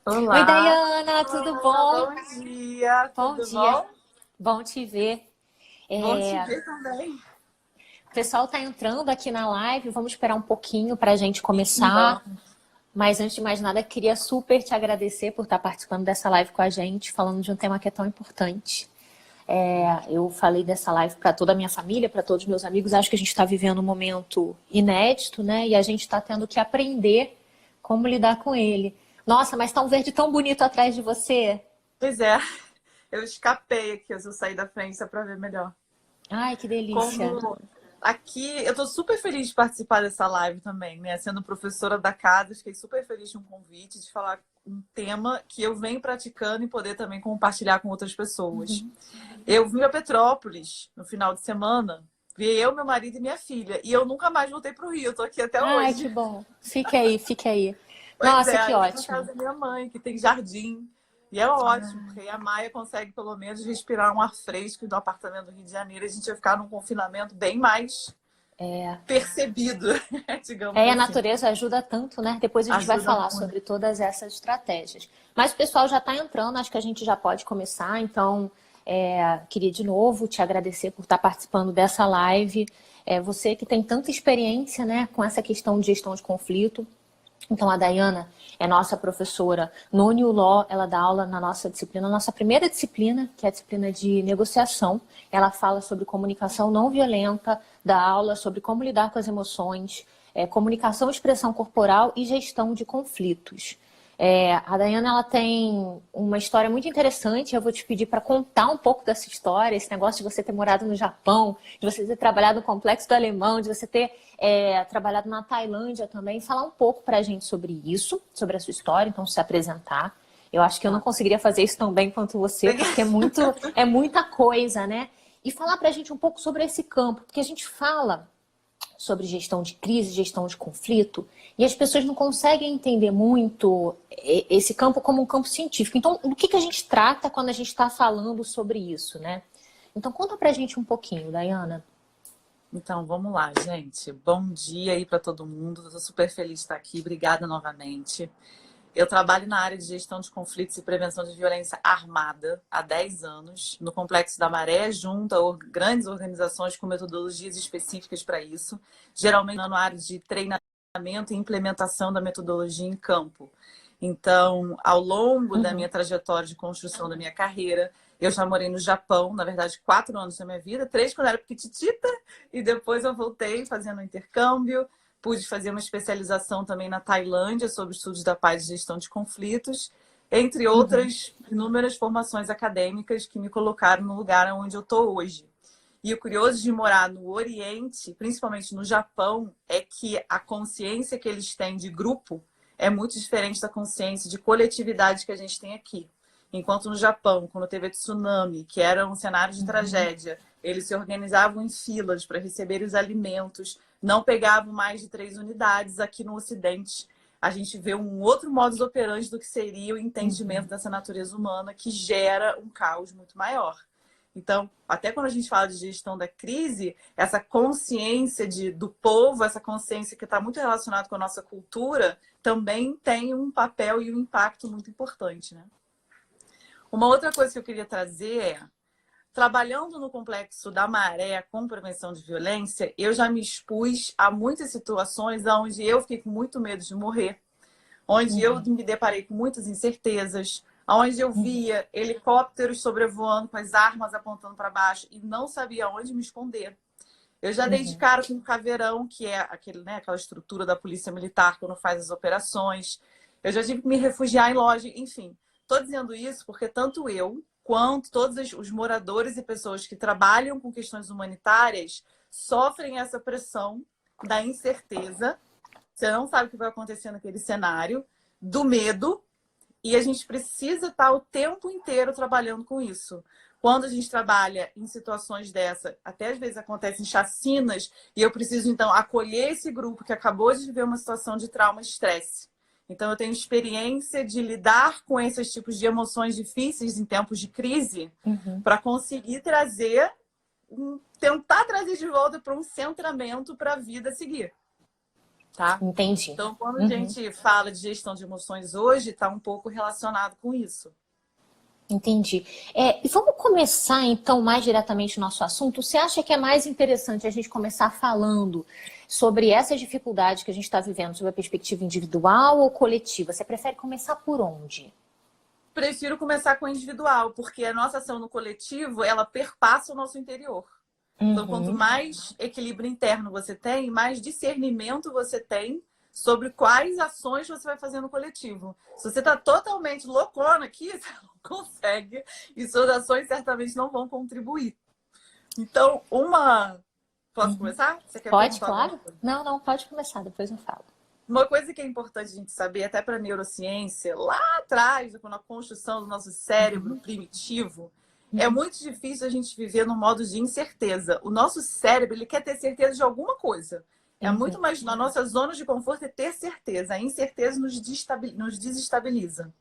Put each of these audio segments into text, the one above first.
Oi, Olá, Dayana, tudo bom? bom dia, Bom tudo dia, bom? bom te ver. Bom te É, ver também. o pessoal está entrando aqui na live, vamos esperar um pouquinho para a gente começar. Vamos. Mas antes de mais nada, queria super te agradecer por estar participando dessa live com a gente, falando de um tema que é tão importante. Eu falei dessa live para toda a minha família, para todos os meus amigos. Acho que a gente está vivendo um momento inédito, né? E a gente está tendo que aprender como lidar com ele. Nossa, mas tá um verde tão bonito atrás de você. Pois é, eu escapei aqui, eu saí da frente para ver melhor. Ai, que delícia. Como aqui, eu tô super feliz de participar dessa live também, né? Sendo professora da casa, fiquei super feliz de um convite, de falar um tema que eu venho praticando e poder também compartilhar com outras pessoas. Eu vim a Petrópolis no final de semana, vi eu, meu marido e minha filha, e eu nunca mais voltei para o Rio, eu tô aqui até Ai, que hoje. bom. Fique aí, fique aí. Pois Nossa, é, que aí eu tô na casa ótimo. da minha mãe, que tem jardim. E é ótimo, porque aí a Maia consegue pelo menos respirar um ar fresco do apartamento do Rio de Janeiro. A gente vai ficar num confinamento bem mais percebido, digamos A assim. natureza ajuda tanto, né? Depois a gente vai Ajuda falar muito. sobre todas essas estratégias. Mas o pessoal já está entrando, acho que a gente já pode começar. Então, queria de novo te agradecer por estar participando dessa live. Você que tem tanta experiência, né, com essa questão de gestão de conflito. Então, a Dayana é nossa professora no New Law, ela dá aula na nossa disciplina, nossa primeira disciplina, que é a disciplina de negociação. Ela fala sobre comunicação não violenta, dá aula sobre como lidar com as emoções, comunicação, expressão corporal e gestão de conflitos. A Dayana ela tem uma história muito interessante. Eu vou te pedir para contar um pouco dessa história, esse negócio de você ter morado no Japão, de você ter trabalhado no Complexo do Alemão, de você ter trabalhado na Tailândia também. Falar um pouco para a gente sobre isso, sobre a sua história, então se apresentar. Eu acho que eu não Tá. conseguiria fazer isso tão bem quanto você, porque é muita coisa, né? E falar para a gente um pouco sobre esse campo, porque a gente fala sobre gestão de crise, gestão de conflito, e as pessoas não conseguem entender muito esse campo como um campo científico. Então, do que a gente trata quando a gente está falando sobre isso, né? Então, conta pra gente um pouquinho, Dayana. Então, vamos lá, gente. Bom dia aí para todo mundo. Estou super feliz de estar aqui. Obrigada novamente. Eu trabalho na área de gestão de conflitos e prevenção de violência armada há 10 anos, no Complexo da Maré, junto a grandes organizações com metodologias específicas para isso, geralmente na área de treinamento e implementação da metodologia em campo. Então, ao longo da minha Uhum. trajetória de construção da minha carreira, eu já morei no Japão, na verdade, 4 anos da minha vida, 3 quando eu era pequitita, e depois eu voltei fazendo um intercâmbio. Pude fazer uma especialização também na Tailândia sobre estudos da paz e gestão de conflitos, entre Uhum. outras inúmeras formações acadêmicas que me colocaram no lugar onde eu estou hoje. E o curioso de morar no Oriente, principalmente no Japão, é que a consciência que eles têm de grupo é muito diferente da consciência de coletividade que a gente tem aqui. Enquanto no Japão, quando teve a tsunami, que era um cenário de Uhum. tragédia, eles se organizavam em filas para receber os alimentos, não pegavam mais de 3 unidades. Aqui no Ocidente, a gente vê um outro modus operandi do que seria o entendimento Uhum. dessa natureza humana, que gera um caos muito maior. Então, até quando a gente fala de gestão da crise, essa consciência do povo, essa consciência que está muito relacionada com a nossa cultura, também tem um papel e um impacto muito importante, né? Uma outra coisa que eu queria trazer é, trabalhando no Complexo da Maré com prevenção de violência, eu já me expus a muitas situações onde eu fiquei com muito medo de morrer, onde eu Uhum. me deparei com muitas incertezas, onde eu via helicópteros sobrevoando com as armas apontando para baixo e não sabia onde me esconder. Eu já dei de Uhum. cara com um caveirão, que é aquele, né, aquela estrutura da polícia militar quando faz as operações. Eu já tive que me refugiar em loja, enfim. Estou dizendo isso porque tanto eu quanto todos os moradores e pessoas que trabalham com questões humanitárias sofrem essa pressão da incerteza. Você não sabe o que vai acontecer naquele cenário, do medo, e a gente precisa estar o tempo inteiro trabalhando com isso. Quando a gente trabalha em situações dessa, até às vezes acontecem chacinas, e eu preciso, então, acolher esse grupo que acabou de viver uma situação de trauma e estresse. Então, eu tenho experiência de lidar com esses tipos de emoções difíceis em tempos de crise Uhum. para conseguir trazer, tentar trazer de volta para um centramento para a vida seguir. tá? Entendi. Então, quando a gente fala de gestão de emoções hoje, está um pouco relacionado com isso. Entendi. E vamos começar, então, mais diretamente o nosso assunto. Você acha que é mais interessante a gente começar falando sobre essas dificuldades que a gente está vivendo, sob a perspectiva individual ou coletiva? Você prefere começar por onde? Prefiro começar com o individual, porque a nossa ação no coletivo, ela perpassa o nosso interior. Então, quanto mais equilíbrio interno você tem, mais discernimento você tem sobre quais ações você vai fazer no coletivo. Se você está totalmente loucona aqui, você não consegue e suas ações certamente não vão contribuir. Então, Posso começar? Você quer Pode, perguntar claro. alguma coisa? Não, pode começar, depois eu falo. Uma coisa que é importante a gente saber, até para a neurociência, lá atrás, na construção do nosso cérebro primitivo, é muito difícil a gente viver num modo de incerteza. O nosso cérebro, ele quer ter certeza de alguma coisa. É muito mais na nossa zona de conforto é ter certeza. A incerteza nos desestabiliza.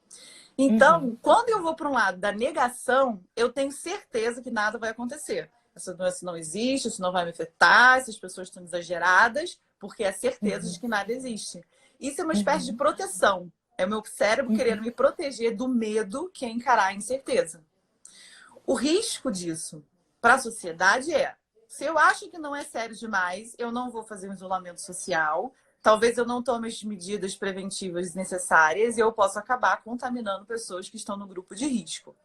Então, quando eu vou para um lado da negação, eu tenho certeza que nada vai acontecer. Essa doença não existe, isso não vai me afetar, essas pessoas estão exageradas, porque é certeza de que nada existe. Isso é uma espécie de proteção. É o meu cérebro querendo me proteger do medo que é encarar a incerteza. O risco disso para a sociedade se eu acho que não é sério demais, eu não vou fazer um isolamento social, talvez eu não tome as medidas preventivas necessárias e eu posso acabar contaminando pessoas que estão no grupo de risco.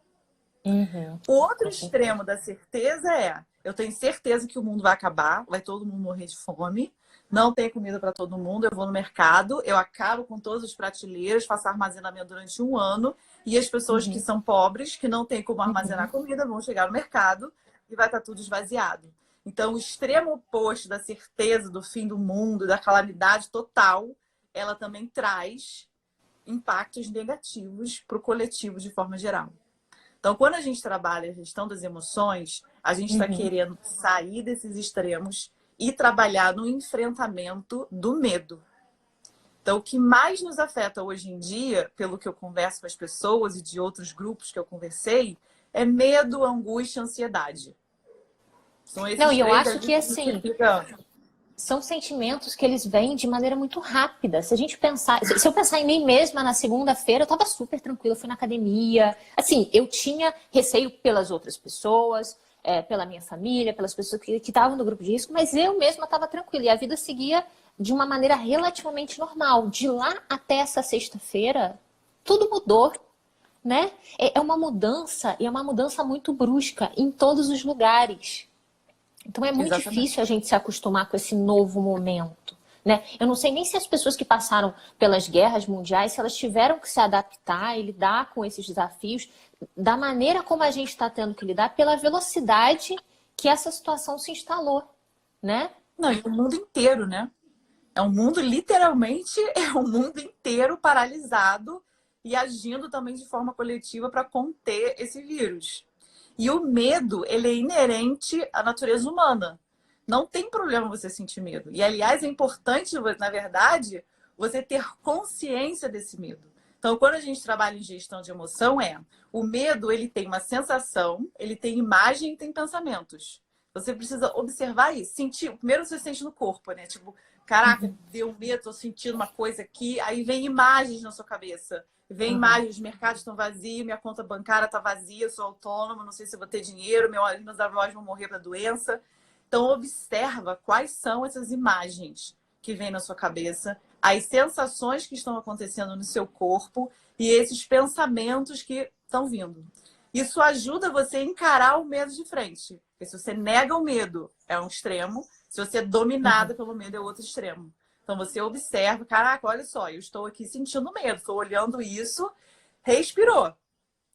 O outro extremo da certeza eu tenho certeza que o mundo vai acabar, vai todo mundo morrer de fome, não tem comida para todo mundo, eu vou no mercado, eu acabo com todas as prateleiras, faço armazenamento durante 1 ano e as pessoas que são pobres, que não têm como armazenar comida, vão chegar no mercado e vai estar tudo esvaziado. Então, o extremo oposto da certeza do fim do mundo, da calamidade total, ela também traz impactos negativos para o coletivo de forma geral. Então, quando a gente trabalha a gestão das emoções, a gente está querendo sair desses extremos e trabalhar no enfrentamento do medo. Então, o que mais nos afeta hoje em dia, pelo que eu converso com as pessoas e de outros grupos que eu conversei, é medo, angústia, ansiedade. São esses Não, e eu três acho que assim, são sentimentos que eles vêm de maneira muito rápida. Se a gente pensar, se eu pensar em mim mesma na segunda-feira, eu estava super tranquila, eu fui na academia. Assim, eu tinha receio pelas outras pessoas, pela minha família, pelas pessoas que estavam no grupo de risco, mas eu mesma estava tranquila e a vida seguia de uma maneira relativamente normal. De lá até essa sexta-feira, tudo mudou, né? É uma mudança, e é uma mudança muito brusca em todos os lugares. Então é muito difícil a gente se acostumar com esse novo momento, né? Eu não sei nem se as pessoas que passaram pelas guerras mundiais, se elas tiveram que se adaptar e lidar com esses desafios da maneira como a gente está tendo que lidar, pela velocidade que essa situação se instalou, né? Não, e o mundo inteiro, né? É um mundo, literalmente, é um mundo inteiro paralisado e agindo também de forma coletiva para conter esse vírus. E o medo, ele é inerente à natureza humana. Não tem problema você sentir medo. E, aliás, é importante, na verdade, você ter consciência desse medo. Então, quando a gente trabalha em gestão de emoção, o medo, ele tem uma sensação, ele tem imagem e tem pensamentos. Você precisa observar isso. Sentir, primeiro você sente no corpo, né? Tipo, caraca, deu medo, tô sentindo uma coisa aqui. Aí vem imagens na sua cabeça. Vem imagens, os mercados estão vazios, minha conta bancária está vazia, eu sou autônoma, não sei se eu vou ter dinheiro, meus avós vão morrer da doença. Então, observa quais são essas imagens que vêm na sua cabeça, as sensações que estão acontecendo no seu corpo e esses pensamentos que estão vindo. Isso ajuda você a encarar o medo de frente. Porque se você nega o medo, é um extremo. Se você é dominado pelo medo, é outro extremo. Então, você observa, caraca, olha só, eu estou aqui sentindo medo, estou olhando isso, respirou.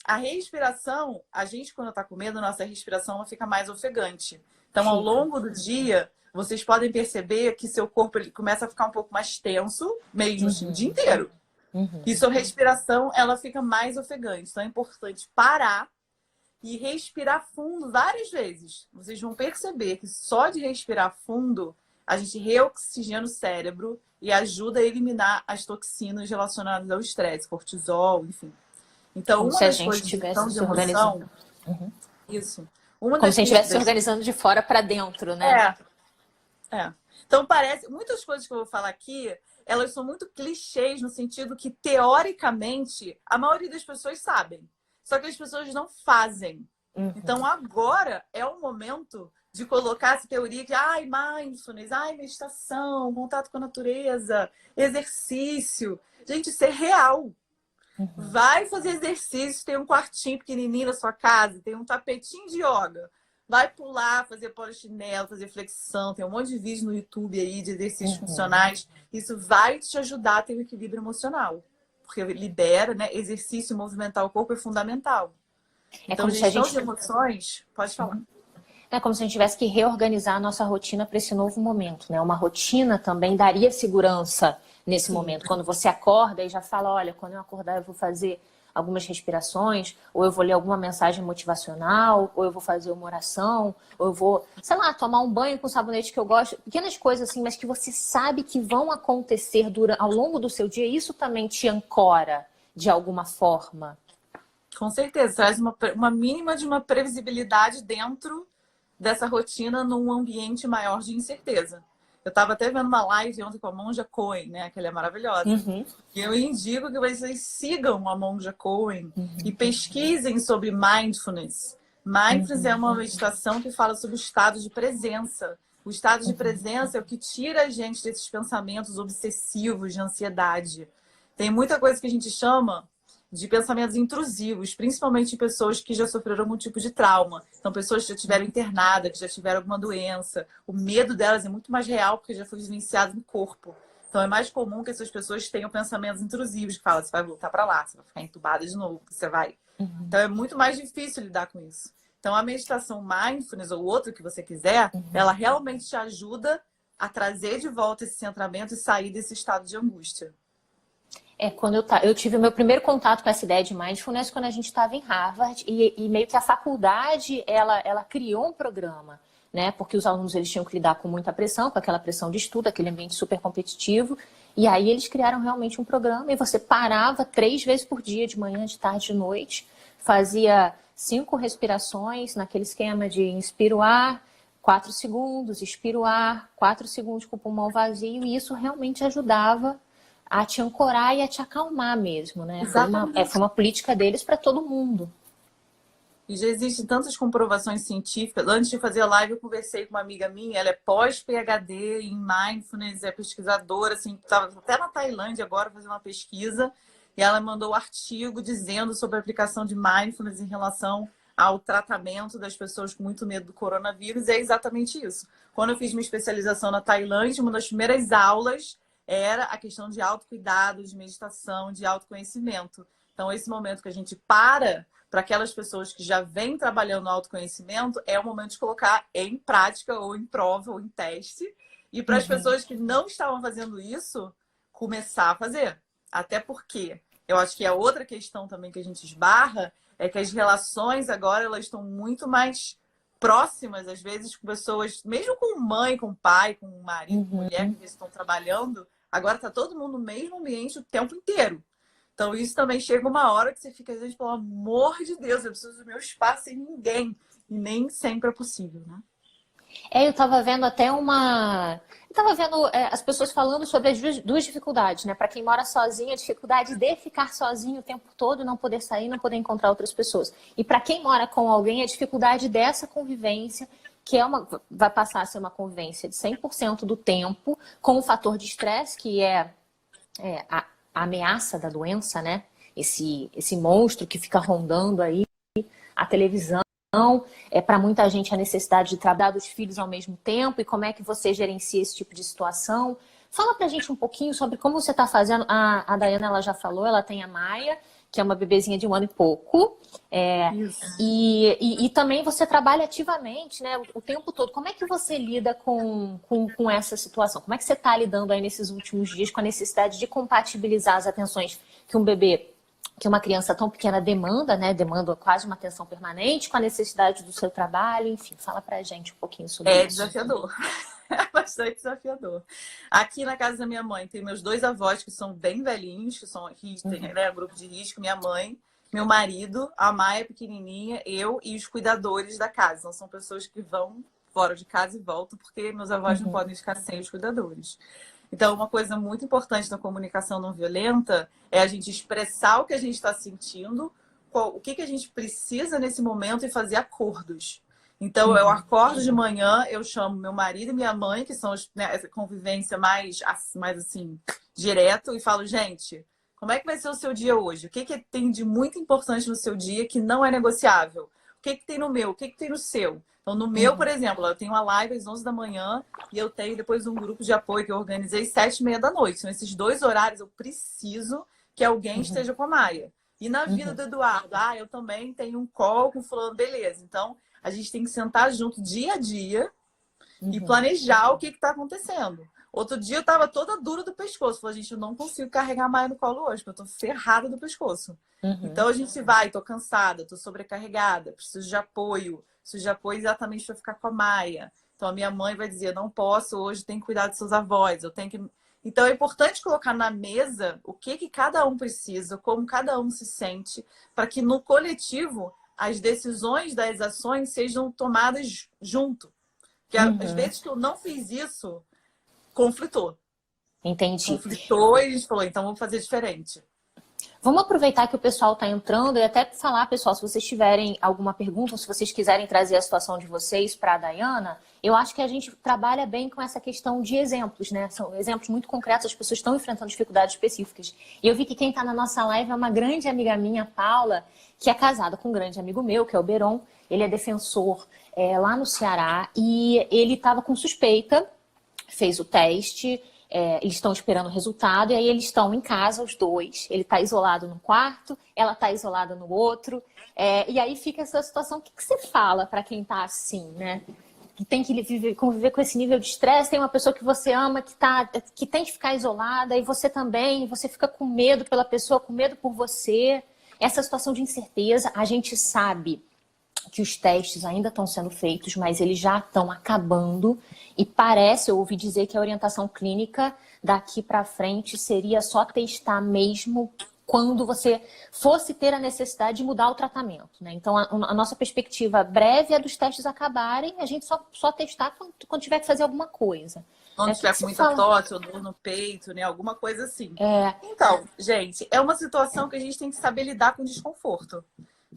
A respiração, a gente quando está com medo, nossa respiração ela fica mais ofegante. Então, ao longo do dia, vocês podem perceber que seu corpo ele começa a ficar um pouco mais tenso, mesmo assim, o dia inteiro. E sua respiração, ela fica mais ofegante. Então, é importante parar e respirar fundo várias vezes. Vocês vão perceber que só de respirar fundo, a gente reoxigena o cérebro e ajuda a eliminar as toxinas relacionadas ao estresse, cortisol, enfim. Então, como uma se a das gente coisas de estivesse gestão de se emoção... organizando. Isso. Uma Como das se a gente estivesse se coisas... organizando de fora para dentro, né? É. Então, parece, muitas coisas que eu vou falar aqui, elas são muito clichês no sentido que, teoricamente, a maioria das pessoas sabem. Só que as pessoas não fazem. Então, agora é o momento de colocar essa teoria de mindfulness, meditação, contato com a natureza, exercício. Gente, isso é real. Vai fazer exercício, tem um quartinho pequenininho na sua casa, tem um tapetinho de yoga. Vai pular, fazer polichinelo, fazer flexão. Tem um monte de vídeo no YouTube aí de exercícios funcionais. Isso vai te ajudar a ter um equilíbrio emocional. Porque libera, né? Exercício e movimentar o corpo é fundamental. Então, gestão de emoções, pode falar. É como se a gente tivesse que reorganizar a nossa rotina para esse novo momento, né? Uma rotina também daria segurança nesse momento. Quando você acorda e já fala, olha, quando eu acordar eu vou fazer algumas respirações, ou eu vou ler alguma mensagem motivacional, ou eu vou fazer uma oração, ou eu vou, sei lá, tomar um banho com sabonete que eu gosto. Pequenas coisas assim, mas que você sabe que vão acontecer ao longo do seu dia. Isso também te ancora de alguma forma. Com certeza, traz uma mínima de uma previsibilidade dentro dessa rotina num ambiente maior de incerteza. Eu estava até vendo uma live ontem com a Monja Coen, né? Que ela é maravilhosa. E eu indico que vocês sigam a Monja Coen e pesquisem sobre mindfulness. Mindfulness é uma meditação que fala sobre o estado de presença. O estado de presença é o que tira a gente desses pensamentos obsessivos de ansiedade. Tem muita coisa que a gente chama de pensamentos intrusivos, principalmente em pessoas que já sofreram algum tipo de trauma. Então, pessoas que já tiveram internada, que já tiveram alguma doença. O medo delas é muito mais real porque já foi vivenciado no corpo. Então, é mais comum que essas pessoas tenham pensamentos intrusivos, que falam, você vai voltar para lá, você vai ficar entubada de novo, você vai. Então, é muito mais difícil lidar com isso. Então, a meditação mindfulness, ou outra que você quiser, ela realmente te ajuda a trazer de volta esse centramento e sair desse estado de angústia. Quando eu tive o meu primeiro contato com essa ideia de mindfulness quando a gente estava em Harvard e meio que a faculdade, ela criou um programa, né? Porque os alunos eles tinham que lidar com muita pressão, com aquela pressão de estudo, aquele ambiente super competitivo. E aí eles criaram realmente um programa e você parava 3 vezes por dia, de manhã, de tarde, de noite, fazia 5 respirações naquele esquema de inspira o ar, 4 segundos, expira o ar, 4 segundos com o pulmão vazio, e isso realmente ajudava a te ancorar e a te acalmar mesmo, né? Foi uma política deles para todo mundo. E já existem tantas comprovações científicas. Antes de fazer a live, eu conversei com uma amiga minha, ela é pós-PhD em Mindfulness, é pesquisadora, assim, estava até na Tailândia agora fazendo uma pesquisa, e ela mandou um artigo dizendo sobre a aplicação de Mindfulness em relação ao tratamento das pessoas com muito medo do coronavírus, e é exatamente isso. Quando eu fiz minha especialização na Tailândia, uma das primeiras aulas era a questão de autocuidado, de meditação, de autoconhecimento. Então, esse momento que a gente para aquelas pessoas que já vêm trabalhando no autoconhecimento, é o momento de colocar em prática, ou em prova, ou em teste. E para as pessoas que não estavam fazendo isso, começar a fazer. Até porque eu acho que a outra questão também que a gente esbarra é que as relações agora elas estão muito mais próximas, às vezes, com pessoas, mesmo com mãe, com pai, com marido, com mulher que estão trabalhando. Agora está todo mundo no mesmo ambiente o tempo inteiro. Então, isso também chega uma hora que você fica, às vezes, pelo amor de Deus, eu preciso do meu espaço sem ninguém. E nem sempre é possível, né? Eu estava vendo até as pessoas falando sobre as duas dificuldades, né? Para quem mora sozinho, a dificuldade de ficar sozinho o tempo todo, não poder sair, não poder encontrar outras pessoas. E para quem mora com alguém, a dificuldade dessa convivência, que vai passar a ser uma convivência de 100% do tempo, com o fator de estresse, que é a ameaça da doença, né? Esse monstro que fica rondando aí, a televisão. Para muita gente a necessidade de trabalhar dos filhos ao mesmo tempo, e como é que você gerencia esse tipo de situação. Fala pra gente um pouquinho sobre como você está fazendo. A Dayana, ela já falou, ela tem a Maia, que é uma bebezinha de 1 ano e pouco. E também você trabalha ativamente, né, o tempo todo. Como é que você lida com essa situação? Como é que você está lidando aí nesses últimos dias com a necessidade de compatibilizar as atenções que uma criança tão pequena demanda, né? Demanda quase uma atenção permanente, com a necessidade do seu trabalho, enfim, fala pra gente um pouquinho sobre isso. É desafiador. É bastante desafiador. Aqui na casa da minha mãe, tem meus 2 avós que são bem velhinhos, que são grupo de risco, minha mãe, meu marido, a Maia pequenininha, eu e os cuidadores da casa. Então, são pessoas que vão fora de casa e volto, porque meus avós não podem ficar sem os cuidadores. Então, uma coisa muito importante na comunicação não violenta é a gente expressar o que a gente está sentindo, o que a gente precisa nesse momento e fazer acordos. Então, eu acordo de manhã, eu chamo meu marido e minha mãe, que são essa convivência mais assim, direto, e falo, gente, como é que vai ser o seu dia hoje? O que tem de muito importante no seu dia que não é negociável? O que tem no meu? O que tem no seu? Então, no meu, por exemplo, eu tenho uma live às 11 da manhã e eu tenho depois um grupo de apoio que eu organizei às 7h30 da noite. São esses 2 horários, eu preciso que alguém esteja com a Maia. E na vida do Eduardo, eu também tenho um call com fulano, beleza. Então, a gente tem que sentar junto dia a dia e planejar o que está acontecendo. Outro dia eu tava toda dura do pescoço. Falei, gente, eu não consigo carregar a Maia no colo hoje, porque eu tô ferrada do pescoço. Então a gente vai, tô cansada, tô sobrecarregada, preciso de apoio exatamente para ficar com a Maia. Então a minha mãe vai dizer, não posso, hoje tem que cuidar dos seus avós, eu tenho que... Então é importante colocar na mesa o que cada um precisa, como cada um se sente, para que no coletivo as decisões das ações sejam tomadas junto. Porque às vezes que eu não fiz isso, conflitou. Entendi. Conflitou e a gente falou, então vamos fazer diferente. Vamos aproveitar que o pessoal está entrando e até falar, pessoal, se vocês tiverem alguma pergunta, ou se vocês quiserem trazer a situação de vocês para a Dayana, eu acho que a gente trabalha bem com essa questão de exemplos, né? São exemplos muito concretos, as pessoas estão enfrentando dificuldades específicas. E eu vi que quem está na nossa live é uma grande amiga minha, Paula, que é casada com um grande amigo meu, que é o Beron. Ele é defensor lá no Ceará e ele estava com suspeita, fez o teste. Eles estão esperando o resultado e aí eles estão em casa, os dois. Ele está isolado num quarto, ela está isolada no outro. E aí fica essa situação. O que você fala para quem está assim, né? Que tem que conviver com esse nível de estresse. Tem uma pessoa que você ama que tem que ficar isolada e você também. Você fica com medo pela pessoa, com medo por você. Essa situação de incerteza, a gente sabe que os testes ainda estão sendo feitos, mas eles já estão acabando e parece, eu ouvi dizer que a orientação clínica daqui para frente seria só testar mesmo quando você fosse ter a necessidade de mudar o tratamento, né? Então, a nossa perspectiva breve é dos testes acabarem, a gente só testar quando tiver que fazer alguma coisa. Quando tiver com muita tosse ou dor no peito, né? Alguma coisa assim. Então, gente, é uma situação que a gente tem que saber lidar com desconforto.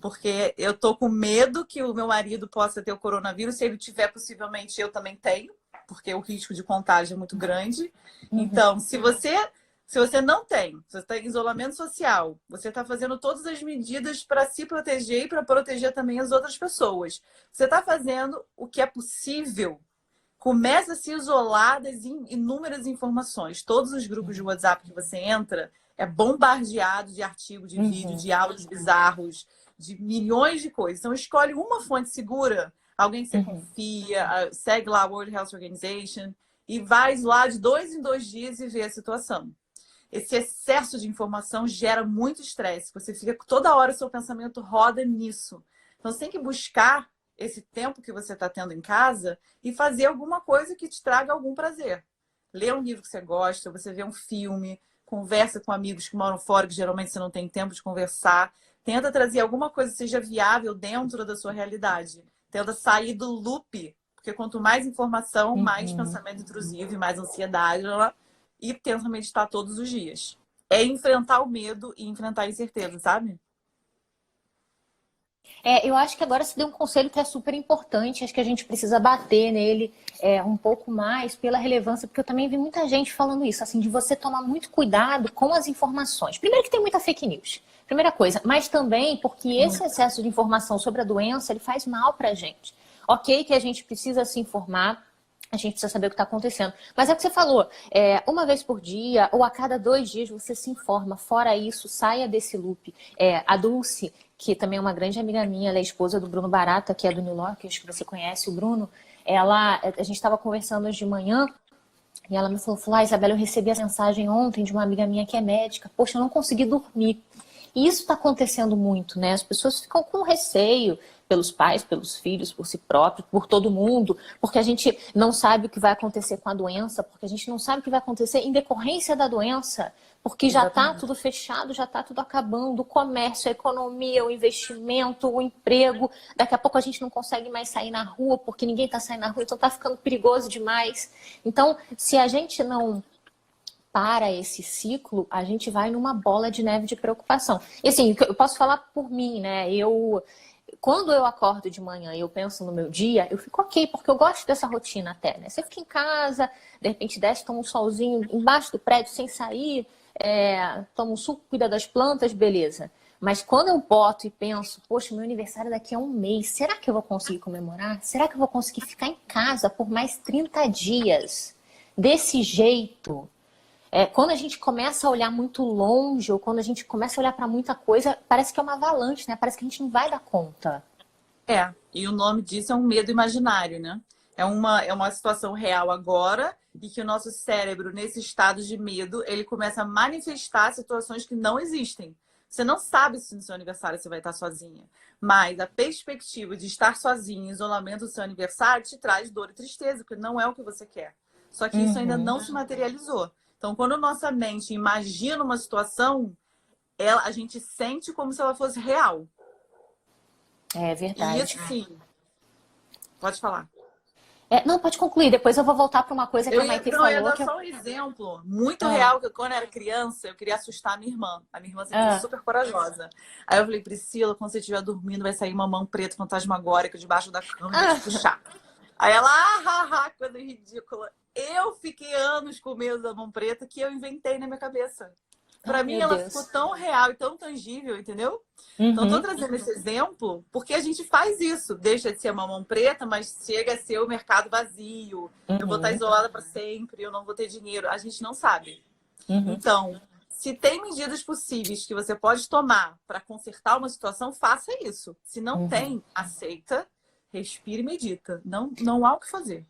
Porque eu tô com medo que o meu marido possa ter o coronavírus. Se ele tiver, possivelmente eu também tenho, porque o risco de contágio é muito grande. Então, se você não tem, se você está em isolamento social, você está fazendo todas as medidas para se proteger e para proteger também as outras pessoas. Você está fazendo o que é possível. Começa a se isolar das inúmeras informações. Todos os grupos de WhatsApp que você entra é bombardeado de artigos, de vídeo, de áudios bizarros, de milhões de coisas. Então, escolhe uma fonte segura, alguém que você confia, segue lá a World Health Organization e vai lá de 2 em 2 dias e vê a situação. Esse excesso de informação gera muito estresse. Você fica toda hora, seu pensamento roda nisso. Então, você tem que buscar esse tempo que você está tendo em casa e fazer alguma coisa que te traga algum prazer. Lê um livro que você gosta, você vê um filme, conversa com amigos que moram fora, que geralmente você não tem tempo de conversar. Tenta trazer alguma coisa que seja viável dentro da sua realidade. Tenta sair do loop, porque quanto mais informação, mais pensamento intrusivo e mais ansiedade. E tenta meditar todos os dias. É enfrentar o medo e enfrentar a incerteza, sabe? Eu acho que agora você deu um conselho que é super importante. Acho que a gente precisa bater nele um pouco mais pela relevância, porque eu também vi muita gente falando isso, assim, de você tomar muito cuidado com as informações. Primeiro que tem muita fake news. Primeira coisa, mas também porque esse excesso de informação sobre a doença, ele faz mal pra gente. Ok que a gente precisa se informar, a gente precisa saber o que está acontecendo. Mas é o que você falou, uma vez por dia ou a cada 2 dias você se informa. Fora isso, saia desse loop. A Dulce, que também é uma grande amiga minha, ela é esposa do Bruno Barata, que é do New York, acho que você conhece o Bruno. A gente estava conversando hoje de manhã e ela me falou, Isabela, eu recebi a mensagem ontem de uma amiga minha que é médica. Poxa, eu não consegui dormir. E isso está acontecendo muito, né? As pessoas ficam com receio, pelos pais, pelos filhos, por si próprio, por todo mundo, porque a gente não sabe o que vai acontecer com a doença, porque a gente não sabe o que vai acontecer em decorrência da doença, porque já está tudo fechado, já está tudo acabando, o comércio, a economia, o investimento, o emprego. Daqui a pouco a gente não consegue mais sair na rua, porque ninguém está saindo na rua, então está ficando perigoso demais. Então, se a gente não para esse ciclo, a gente vai numa bola de neve de preocupação. E assim, eu posso falar por mim, né? Quando eu acordo de manhã e eu penso no meu dia, eu fico ok, porque eu gosto dessa rotina até, né? Você fica em casa, de repente desce, toma um solzinho embaixo do prédio sem sair, toma um suco, cuida das plantas, beleza. Mas quando eu boto e penso, poxa, meu aniversário daqui a um mês, será que eu vou conseguir comemorar? Será que eu vou conseguir ficar em casa por mais 30 dias? Desse jeito? Quando a gente começa a olhar muito longe, ou quando a gente começa a olhar para muita coisa, parece que é uma avalanche, né? Parece que a gente não vai dar conta. E o nome disso é um medo imaginário, né? É uma situação real agora e que o nosso cérebro, nesse estado de medo, ele começa a manifestar situações que não existem. Você não sabe se no seu aniversário você vai estar sozinha, mas a perspectiva de estar sozinha em isolamento do seu aniversário te traz dor e tristeza, porque não é o que você quer. Só que isso ainda não se materializou. Então, quando nossa mente imagina uma situação, a gente sente como se ela fosse real. É E verdade. assim, pode falar. Não, pode concluir. Depois eu vou voltar para uma coisa que a Maitê falou. Eu ia dar só um exemplo muito real, que quando eu era criança, eu queria assustar a minha irmã. A minha irmã sempre foi super corajosa. Aí eu falei, Priscila, quando você estiver dormindo, vai sair uma mão preta fantasmagórica debaixo da cama e vai te puxar. Aí ela, coisa ridícula. Eu fiquei anos com medo da mão preta que eu inventei na minha cabeça. Pra mim, ela ficou tão real e tão tangível, entendeu? Então, tô trazendo esse exemplo porque a gente faz isso. Deixa de ser uma mão preta, mas chega a ser o mercado vazio. Eu vou estar isolada para sempre, eu não vou ter dinheiro. A gente não sabe. Então, se tem medidas possíveis que você pode tomar para consertar uma situação, faça isso. Se não tem, aceita, respira e medita. Não há o que fazer.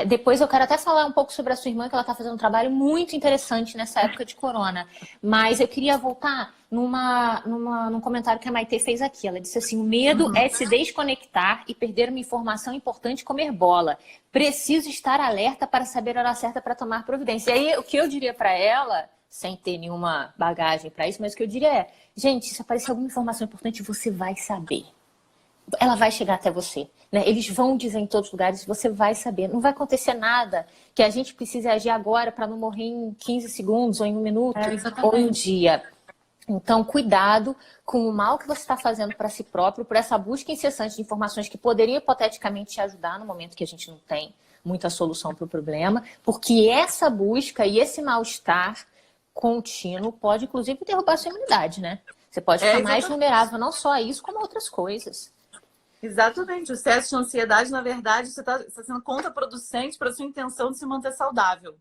Depois eu quero até falar um pouco sobre a sua irmã, que ela está fazendo um trabalho muito interessante nessa época de corona. Mas eu queria voltar num comentário que a Maitê fez aqui. Ela disse assim, o medo é de se desconectar e perder uma informação importante, comer bola. Preciso estar alerta para saber a hora certa para tomar providência. E aí, o que eu diria para ela, sem ter nenhuma bagagem para isso, mas o que eu diria é, gente, se aparecer alguma informação importante, você vai saber. Ela vai chegar até você, né? Eles vão dizer em todos os lugares, você vai saber. Não vai acontecer nada que a gente precise agir agora para não morrer em 15 segundos, ou em um minuto, ou em um dia. Então, cuidado com o mal que você está fazendo para si próprio, por essa busca incessante de informações que poderiam hipoteticamente te ajudar no momento que a gente não tem muita solução para o problema, porque essa busca e esse mal-estar contínuo pode, inclusive, derrubar a sua imunidade, né? Você pode ficar mais vulnerável não só a isso, como a outras coisas. Exatamente. O excesso de ansiedade, na verdade, você está sendo contraproducente para a sua intenção de se manter saudável.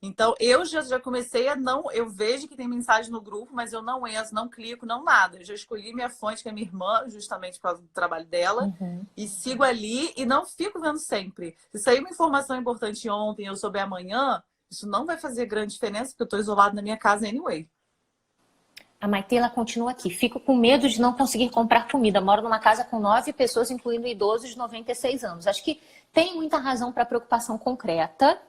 Então, eu já comecei a não... Eu vejo que tem mensagem no grupo, mas eu não entro, não clico, não nada. Eu já escolhi minha fonte, que é minha irmã, justamente por causa do trabalho dela, e sigo ali e não fico vendo sempre. Se sair uma informação importante ontem e eu souber amanhã, isso não vai fazer grande diferença, porque eu estou isolado na minha casa anyway. A Maitê, ela continua aqui. Fico com medo de não conseguir comprar comida. Moro numa casa com 9 pessoas, incluindo idosos de 96 anos. Acho que tem muita razão para preocupação concreta,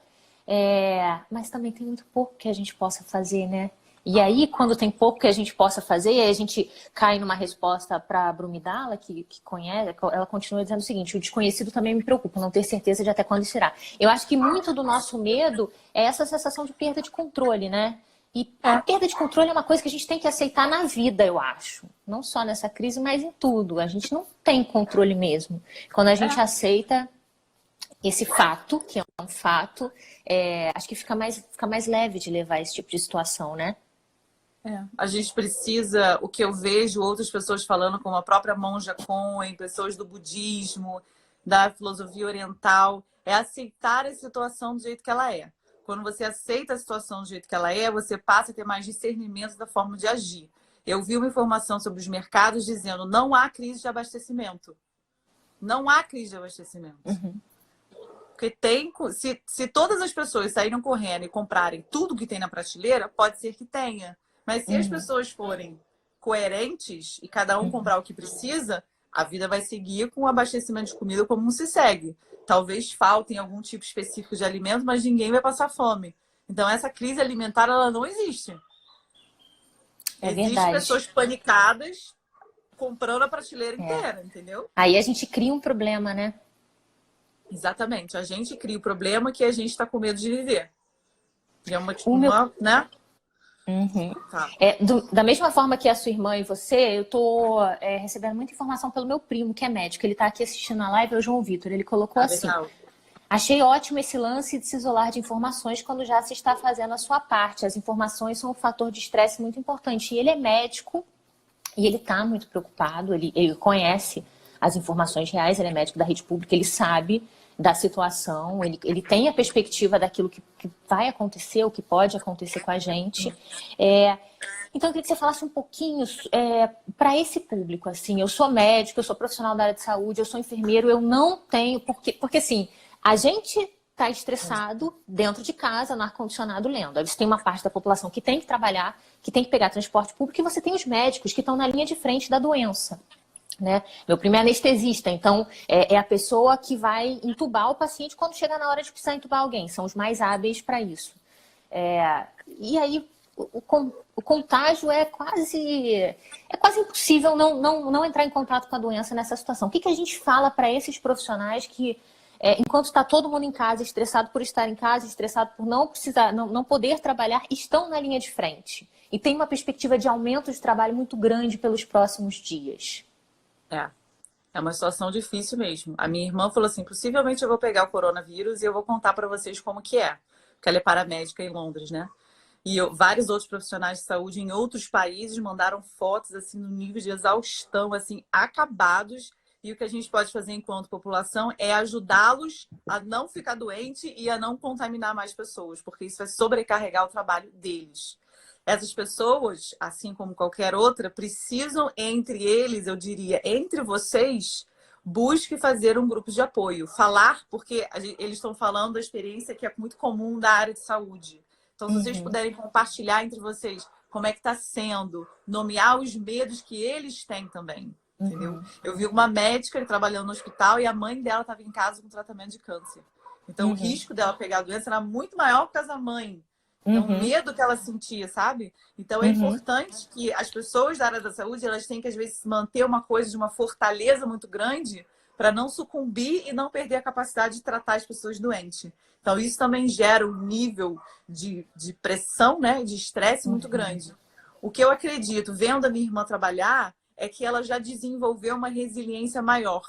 mas também tem muito pouco que a gente possa fazer, né? E aí, quando tem pouco que a gente possa fazer, aí a gente cai numa resposta para a Brumidala, que conhece, ela continua dizendo o seguinte, o desconhecido também me preocupa, não ter certeza de até quando será. Eu acho que muito do nosso medo é essa sensação de perda de controle, né? E a perda de controle é uma coisa que a gente tem que aceitar na vida, eu acho. Não só nessa crise, mas em tudo. A gente não tem controle mesmo. Quando a gente aceita esse fato, que é um fato, acho que fica mais leve de levar esse tipo de situação, né? A gente precisa, o que eu vejo outras pessoas falando, como a própria Monja Coen, pessoas do budismo, da filosofia oriental, é aceitar a situação do jeito que ela é. Quando você aceita a situação do jeito que ela é, você passa a ter mais discernimento da forma de agir. Eu vi uma informação sobre os mercados dizendo não há crise de abastecimento. Não há crise de abastecimento. Porque se todas as pessoas saíram correndo e comprarem tudo que tem na prateleira, pode ser que tenha. Mas se as pessoas forem coerentes e cada um comprar o que precisa, a vida vai seguir com o abastecimento de comida como se segue. Talvez faltem algum tipo específico de alimento, mas ninguém vai passar fome. Então, essa crise alimentar, ela não existe. É Existem verdade. pessoas panicadas comprando a prateleira É. inteira, entendeu? Aí a gente cria um problema, né? Exatamente. A gente cria o problema que a gente está com medo de viver. E é O meu né? Uhum. Tá. Da mesma forma que a sua irmã e você, eu tô recebendo muita informação pelo meu primo, que é médico. Ele tá aqui assistindo a live, é o João Vitor. Ele colocou Ah, assim: legal. achei ótimo esse lance de se isolar de informações quando já se está fazendo a sua parte. As informações são um fator de estresse muito importante. E ele é médico e ele tá muito preocupado, ele conhece as informações reais, ele é médico da rede pública, ele sabe da situação, ele tem a perspectiva daquilo que vai acontecer, o que pode acontecer com a gente. Então, eu queria que você falasse um pouquinho para esse público. Assim, eu sou médico, eu sou profissional da área de saúde, eu sou enfermeiro, eu não tenho... Porque assim, a gente está estressado dentro de casa, no ar-condicionado, lendo. Aí você tem uma parte da população que tem que trabalhar, que tem que pegar transporte público, e você tem os médicos que estão na linha de frente da doença. Né? Meu primo é anestesista, então é a pessoa que vai entubar o paciente quando chega na hora de precisar entubar alguém. São os mais hábeis para isso. E aí o contágio é quase impossível não entrar em contato com a doença nessa situação. O que a gente fala para esses profissionais que, enquanto está todo mundo em casa, estressado por estar em casa, estressado por não precisar, não poder trabalhar, estão na linha de frente e tem uma perspectiva de aumento de trabalho muito grande pelos próximos dias? É uma situação difícil mesmo. A minha irmã falou assim, possivelmente eu vou pegar o coronavírus e eu vou contar para vocês como que é. Porque ela é paramédica em Londres, né? E vários outros profissionais de saúde em outros países mandaram fotos, assim, no nível de exaustão, assim, acabados. E o que a gente pode fazer enquanto população é ajudá-los a não ficar doente e a não contaminar mais pessoas, porque isso vai sobrecarregar o trabalho deles. Essas pessoas, assim como qualquer outra, precisam entre eles, eu diria, entre vocês, busque fazer um grupo de apoio. Falar, porque eles estão falando da experiência que é muito comum da área de saúde. Então, se vocês puderem compartilhar entre vocês como é que está sendo, nomear os medos que eles têm também, entendeu? Eu vi uma médica trabalhando no hospital e a mãe dela estava em casa com tratamento de câncer. Então, o risco dela pegar a doença era muito maior por causa da mãe. Então, o medo que ela sentia, sabe? Então, é importante que as pessoas da área da saúde, elas têm que, às vezes, manter uma coisa de uma fortaleza muito grande para não sucumbir e não perder a capacidade de tratar as pessoas doentes. Então, isso também gera um nível de pressão, né? De estresse muito grande. O que eu acredito, vendo a minha irmã trabalhar, é que ela já desenvolveu uma resiliência maior.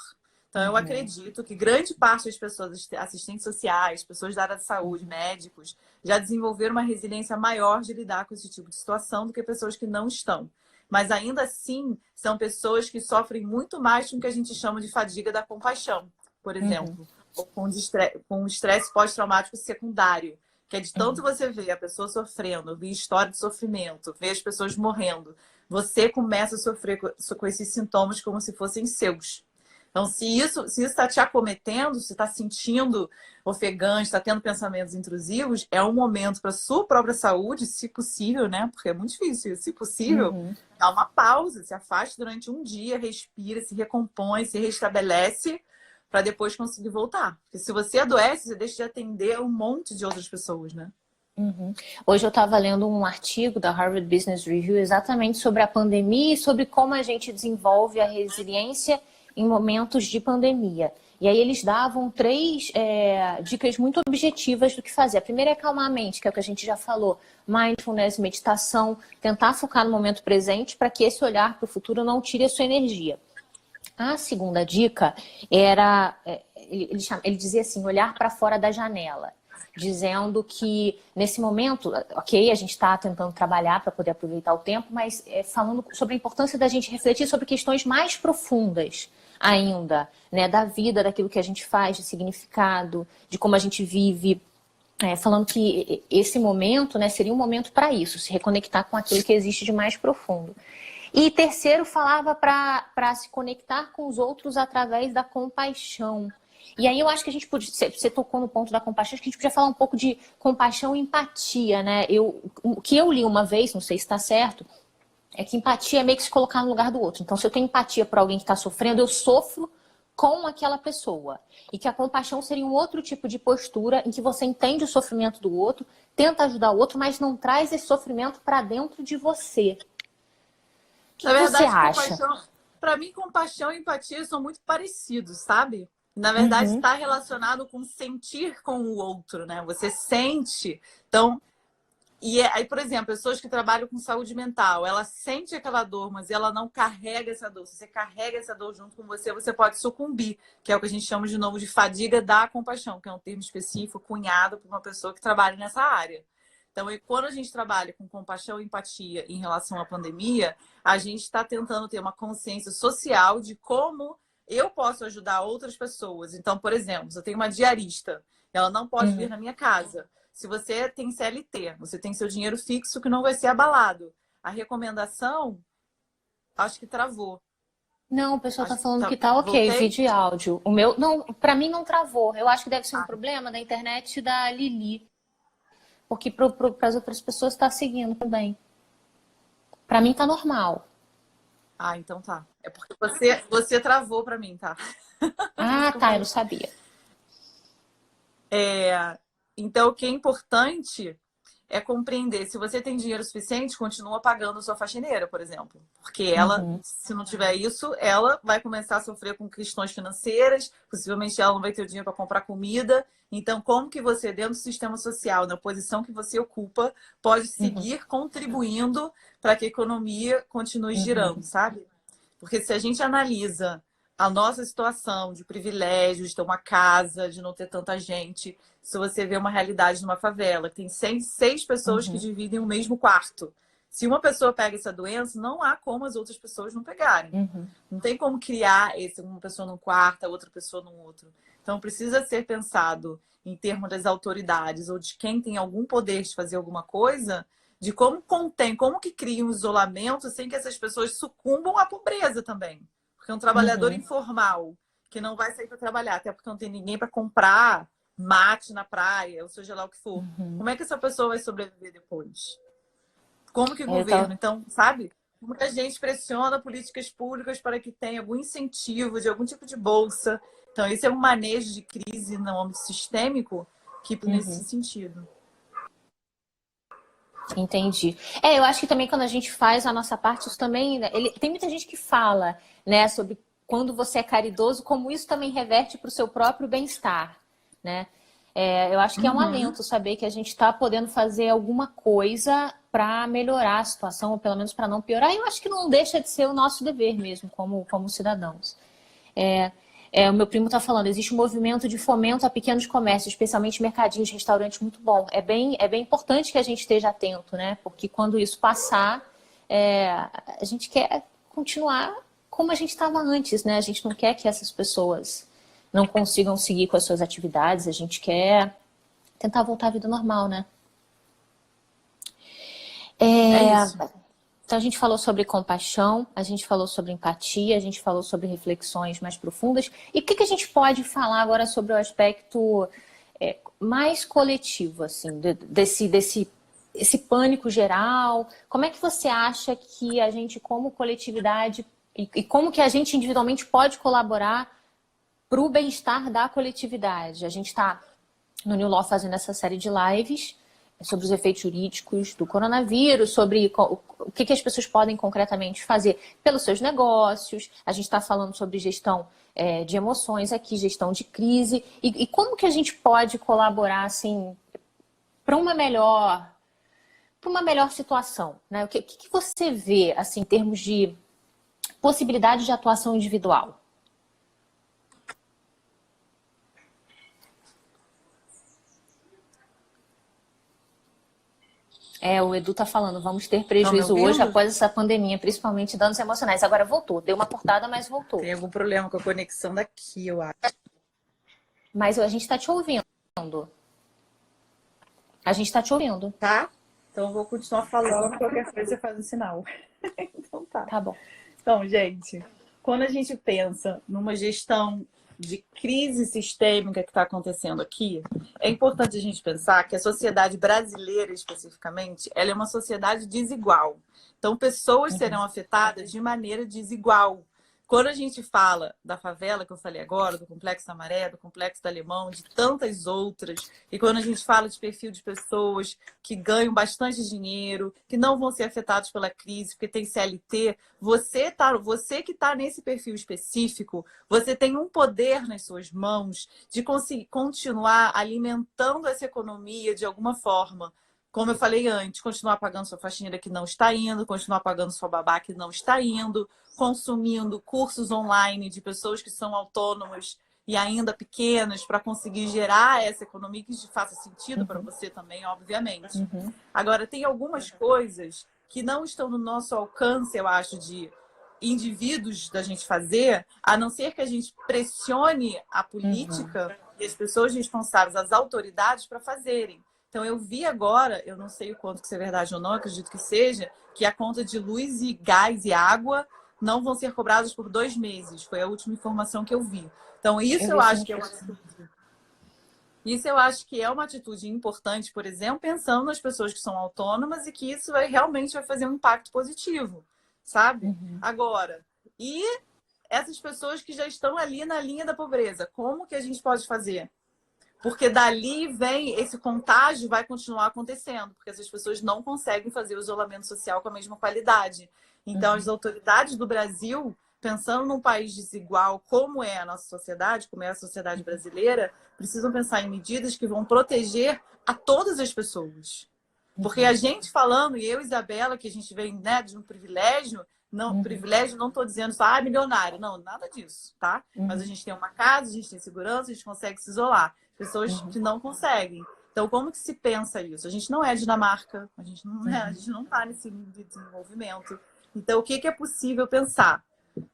Então, eu acredito que grande parte das pessoas, assistentes sociais, pessoas da área de saúde, médicos, já desenvolveram uma resiliência maior de lidar com esse tipo de situação do que pessoas que não estão. Mas ainda assim, são pessoas que sofrem muito mais com o que a gente chama de fadiga da compaixão, por exemplo, ou com estresse pós-traumático secundário, que é de tanto você ver a pessoa sofrendo, ver história de sofrimento, ver as pessoas morrendo, você começa a sofrer com esses sintomas como se fossem seus. Então, se isso está te acometendo, se está sentindo ofegante, está tendo pensamentos intrusivos, é um momento para a sua própria saúde, se possível, né? Porque é muito difícil, se possível, dá uma pausa, se afaste durante um dia, respira, se recompõe, se restabelece, para depois conseguir voltar. Porque se você adoece, você deixa de atender um monte de outras pessoas, né? Hoje eu estava lendo um artigo da Harvard Business Review exatamente sobre a pandemia e sobre como a gente desenvolve a resiliência em momentos de pandemia. E aí eles davam 3 dicas muito objetivas do que fazer. A primeira é acalmar a mente, que é o que a gente já falou. Mindfulness, meditação, tentar focar no momento presente para que esse olhar para o futuro não tire a sua energia. A segunda dica era, ele dizia assim, olhar para fora da janela, dizendo que nesse momento, ok, a gente está tentando trabalhar para poder aproveitar o tempo, mas falando sobre a importância da gente refletir sobre questões mais profundas ainda, né, da vida, daquilo que a gente faz, de significado, de como a gente vive, falando que esse momento, né, seria um momento para isso, se reconectar com aquilo que existe de mais profundo. E terceiro, falava para se conectar com os outros através da compaixão. E aí eu acho que a gente podia, você tocou no ponto da compaixão, acho que a gente podia falar um pouco de compaixão e empatia, né? O que eu li uma vez, não sei se está certo, É que empatia é meio que se colocar no lugar do outro. Então, se eu tenho empatia por alguém que está sofrendo, eu sofro com aquela pessoa. E que a compaixão seria um outro tipo de postura em que você entende o sofrimento do outro, tenta ajudar o outro, mas não traz esse sofrimento para dentro de você. O que Na que você verdade, acha? compaixão, para mim, compaixão e empatia são muito parecidos, sabe? Na verdade, Uhum, está relacionado com sentir com o outro, né? Você sente. Então, aí, por exemplo, pessoas que trabalham com saúde mental, ela sente aquela dor, mas ela não carrega essa dor. Se você carrega essa dor junto com você, você pode sucumbir, que é o que a gente chama de novo de fadiga da compaixão, que é um termo específico cunhado por uma pessoa que trabalha nessa área. Então, quando a gente trabalha com compaixão e empatia em relação à pandemia, a gente está tentando ter uma consciência social de como eu posso ajudar outras pessoas. Então, por exemplo, se eu tenho uma diarista, ela não pode vir uhum. na minha casa. Se você tem CLT, você tem seu dinheiro fixo que não vai ser abalado. A recomendação, acho que travou. Não, o pessoal tá Acho que falando que tá ok, voltei. vídeo e áudio. O meu, não, para mim não travou. Eu acho que deve ser um problema da internet da Lili, porque para as outras pessoas está seguindo também. Para mim tá normal. Ah, então tá. É porque você travou para mim, tá? Ah, Desculpa tá, eu não aí. sabia. Então, o que é importante é compreender. Se você tem dinheiro suficiente, continua pagando sua faxineira, por exemplo. Porque ela, Uhum, se não tiver isso, ela vai começar a sofrer com questões financeiras, possivelmente ela não vai ter o dinheiro para comprar comida. Então, como que você, dentro do sistema social, na posição que você ocupa, pode uhum, seguir contribuindo para que a economia continue girando, uhum, sabe? Porque se a gente analisa a nossa situação de privilégio, de ter uma casa, de não ter tanta gente, se você vê uma realidade numa favela, que tem 106 pessoas que uhum, dividem o mesmo quarto. Se uma pessoa pega essa doença, não há como as outras pessoas não pegarem. uhum, Não tem como criar uma pessoa num quarto, a outra pessoa num outro. Então precisa ser pensado em termos das autoridades ou de quem tem algum poder de fazer alguma coisa, de como contém, como que cria um isolamento sem que essas pessoas sucumbam à pobreza também. Porque um trabalhador uhum, informal que não vai sair para trabalhar, até porque não tem ninguém para comprar mate na praia, ou seja lá o que for. uhum. Como é que essa pessoa vai sobreviver depois? Como que o É, eu governo, tava... então, sabe? Como que a gente pressiona políticas públicas para que tenha algum incentivo de algum tipo de bolsa? Então, esse é um manejo de crise no âmbito sistêmico que nesse Uhum, sentido. entendi. Eu acho que também quando a gente faz a nossa parte, isso também, né, tem muita gente que fala, né, sobre quando você é caridoso, como isso também reverte para o seu próprio bem-estar, né? Eu acho que é um Uhum. alento saber que a gente está podendo fazer alguma coisa para melhorar a situação, ou pelo menos para não piorar. E eu acho que não deixa de ser o nosso dever mesmo, como cidadãos. É, o meu primo está falando, existe um movimento de fomento a pequenos comércios, especialmente mercadinhos, restaurantes, muito bom. É bem importante que a gente esteja atento, né? Porque quando isso passar, a gente quer continuar como a gente estava antes, né? A gente não quer que essas pessoas não consigam seguir com as suas atividades, a gente quer tentar voltar à vida normal, né? É É, isso. então a gente falou sobre compaixão, a gente falou sobre empatia, a gente falou sobre reflexões mais profundas. E o que a gente pode falar agora sobre o aspecto mais coletivo, assim, desse esse pânico geral? Como é que você acha que a gente, como coletividade, e como que a gente individualmente pode colaborar para o bem-estar da coletividade? A gente está no New Law fazendo essa série de lives sobre os efeitos jurídicos do coronavírus, sobre o que as pessoas podem concretamente fazer pelos seus negócios. A gente está falando sobre gestão de emoções aqui, gestão de crise. E como que a gente pode colaborar assim para uma melhor situação, né? O que você vê assim, em termos de possibilidade de atuação individual? O Edu tá falando, vamos ter Estão me prejuízo hoje ouvindo? após essa pandemia, principalmente danos emocionais. Agora voltou, deu uma cortada, mas voltou. Tem algum problema com a conexão daqui, eu acho. Mas a gente está te ouvindo. A gente está te ouvindo. Tá? Então eu vou continuar falando, qualquer coisa você faz um sinal. Então tá. Tá bom. Então, gente, quando a gente pensa numa gestão de crise sistêmica que está acontecendo aqui, é importante a gente pensar que a sociedade brasileira, especificamente, ela é uma sociedade desigual. Então, pessoas serão afetadas de maneira desigual. Quando a gente fala da favela, que eu falei agora, do Complexo da Maré, do Complexo do Alemão, de tantas outras, e quando a gente fala de perfil de pessoas que ganham bastante dinheiro, que não vão ser afetados pela crise, porque tem CLT, você que está nesse perfil específico, você tem um poder nas suas mãos de conseguir continuar alimentando essa economia de alguma forma. Como eu falei antes, continuar pagando sua faxineira que não está indo, continuar pagando sua babá que não está indo, consumindo cursos online de pessoas que são autônomas e ainda pequenas para conseguir gerar essa economia que faça sentido para você também, obviamente. Agora, tem algumas coisas que não estão no nosso alcance, eu acho, de indivíduos da gente fazer, a não ser que a gente pressione a política e as pessoas responsáveis, as autoridades, para fazerem. Então, eu vi agora, eu não sei o quanto que isso é verdade ou não, acredito que seja, que a conta de luz e gás e água não vão ser cobradas por 2 meses. Foi a última informação que eu vi. Então, isso eu acho que é uma atitude. Isso eu acho que é uma atitude importante, por exemplo, pensando nas pessoas que são autônomas e que isso realmente vai fazer um impacto positivo, sabe? Agora, e essas pessoas que já estão ali na linha da pobreza, como que a gente pode fazer? Porque dali vem, esse contágio vai continuar acontecendo, porque essas pessoas não conseguem fazer o isolamento social com a mesma qualidade. Então, as autoridades do Brasil, pensando num país desigual como é a nossa sociedade, como é a sociedade brasileira, precisam pensar em medidas que vão proteger a todas as pessoas. Porque a gente falando, e eu e Isabela, que a gente vem, né, de um privilégio, não, privilégio não estou dizendo só, milionário, não, nada disso, tá? Mas a gente tem uma casa, a gente tem segurança, a gente consegue se isolar. Pessoas que não conseguem. Então, como que se pensa isso? A gente não é Dinamarca, a gente não está nesse nível de desenvolvimento. Então, o que é possível pensar?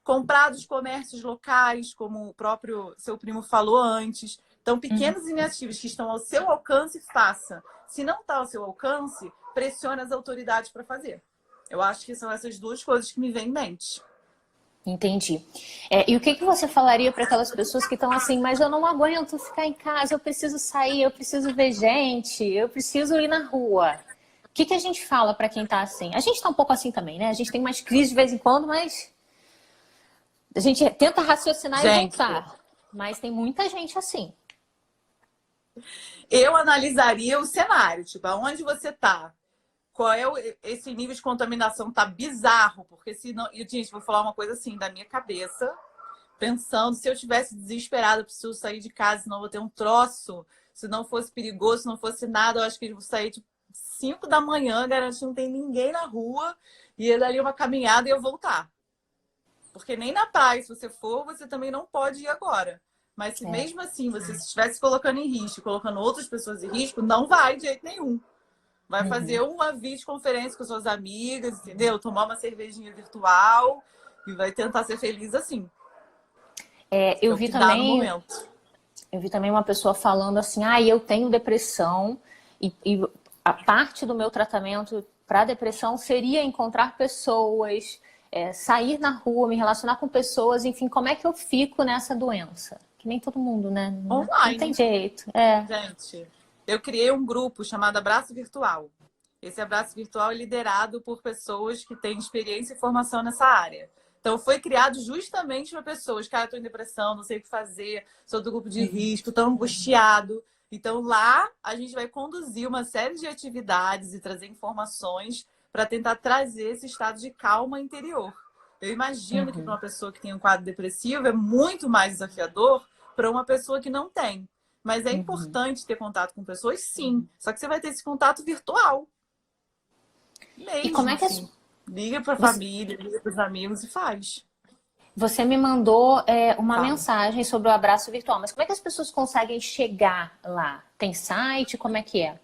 Comprar dos comércios locais, como o próprio seu primo falou antes. Então, pequenas iniciativas que estão ao seu alcance, faça. Se não está ao seu alcance, pressione as autoridades para fazer. Eu acho que são essas duas coisas que me vêm em mente. Entendi. E o que você falaria para aquelas pessoas que estão assim, mas eu não aguento ficar em casa, eu preciso sair, eu preciso ver gente, eu preciso ir na rua. O que a gente fala para quem está assim? A gente está um pouco assim também, né? A gente tem umas crises de vez em quando, mas a gente tenta raciocinar e voltar. Mas tem muita gente assim. Eu analisaria o cenário, tipo, aonde você está? Qual é esse nível de contaminação? Tá bizarro, porque se não... E, gente, vou falar uma coisa assim, da minha cabeça, pensando, se eu tivesse desesperada, preciso sair de casa, senão vou ter um troço, se não fosse perigoso, se não fosse nada, eu acho que eu vou sair tipo 5 da manhã, garantindo que não tem ninguém na rua, e ir dali uma caminhada e eu voltar. Porque nem na praia, se você for, você também não pode ir agora. Mas se mesmo assim você estivesse colocando em risco, colocando outras pessoas em risco, não vai de jeito nenhum. Vai fazer uma videoconferência com suas amigas, entendeu? Tomar uma cervejinha virtual e vai tentar ser feliz assim. Eu vi também uma pessoa falando assim, eu tenho depressão e a parte do meu tratamento para depressão seria encontrar pessoas, sair na rua, me relacionar com pessoas, enfim, como é que eu fico nessa doença? Que nem todo mundo, né? Online. Não tem jeito. Gente, eu criei um grupo chamado Abraço Virtual. Esse abraço virtual é liderado por pessoas que têm experiência e formação nessa área. Então, foi criado justamente para pessoas, cara, estou em depressão, não sei o que fazer, sou do grupo de risco, estou angustiado. Então, lá a gente vai conduzir uma série de atividades e trazer informações para tentar trazer esse estado de calma interior. Eu imagino que para uma pessoa que tem um quadro depressivo é muito mais desafiador para uma pessoa que não tem. Mas é importante ter contato com pessoas, sim. Só que você vai ter esse contato virtual. Mesmo, E como é que assim. Liga para a família, liga para os amigos e faz. Você me mandou uma mensagem sobre o abraço virtual, mas como é que as pessoas conseguem chegar lá? Tem site? Como é que é?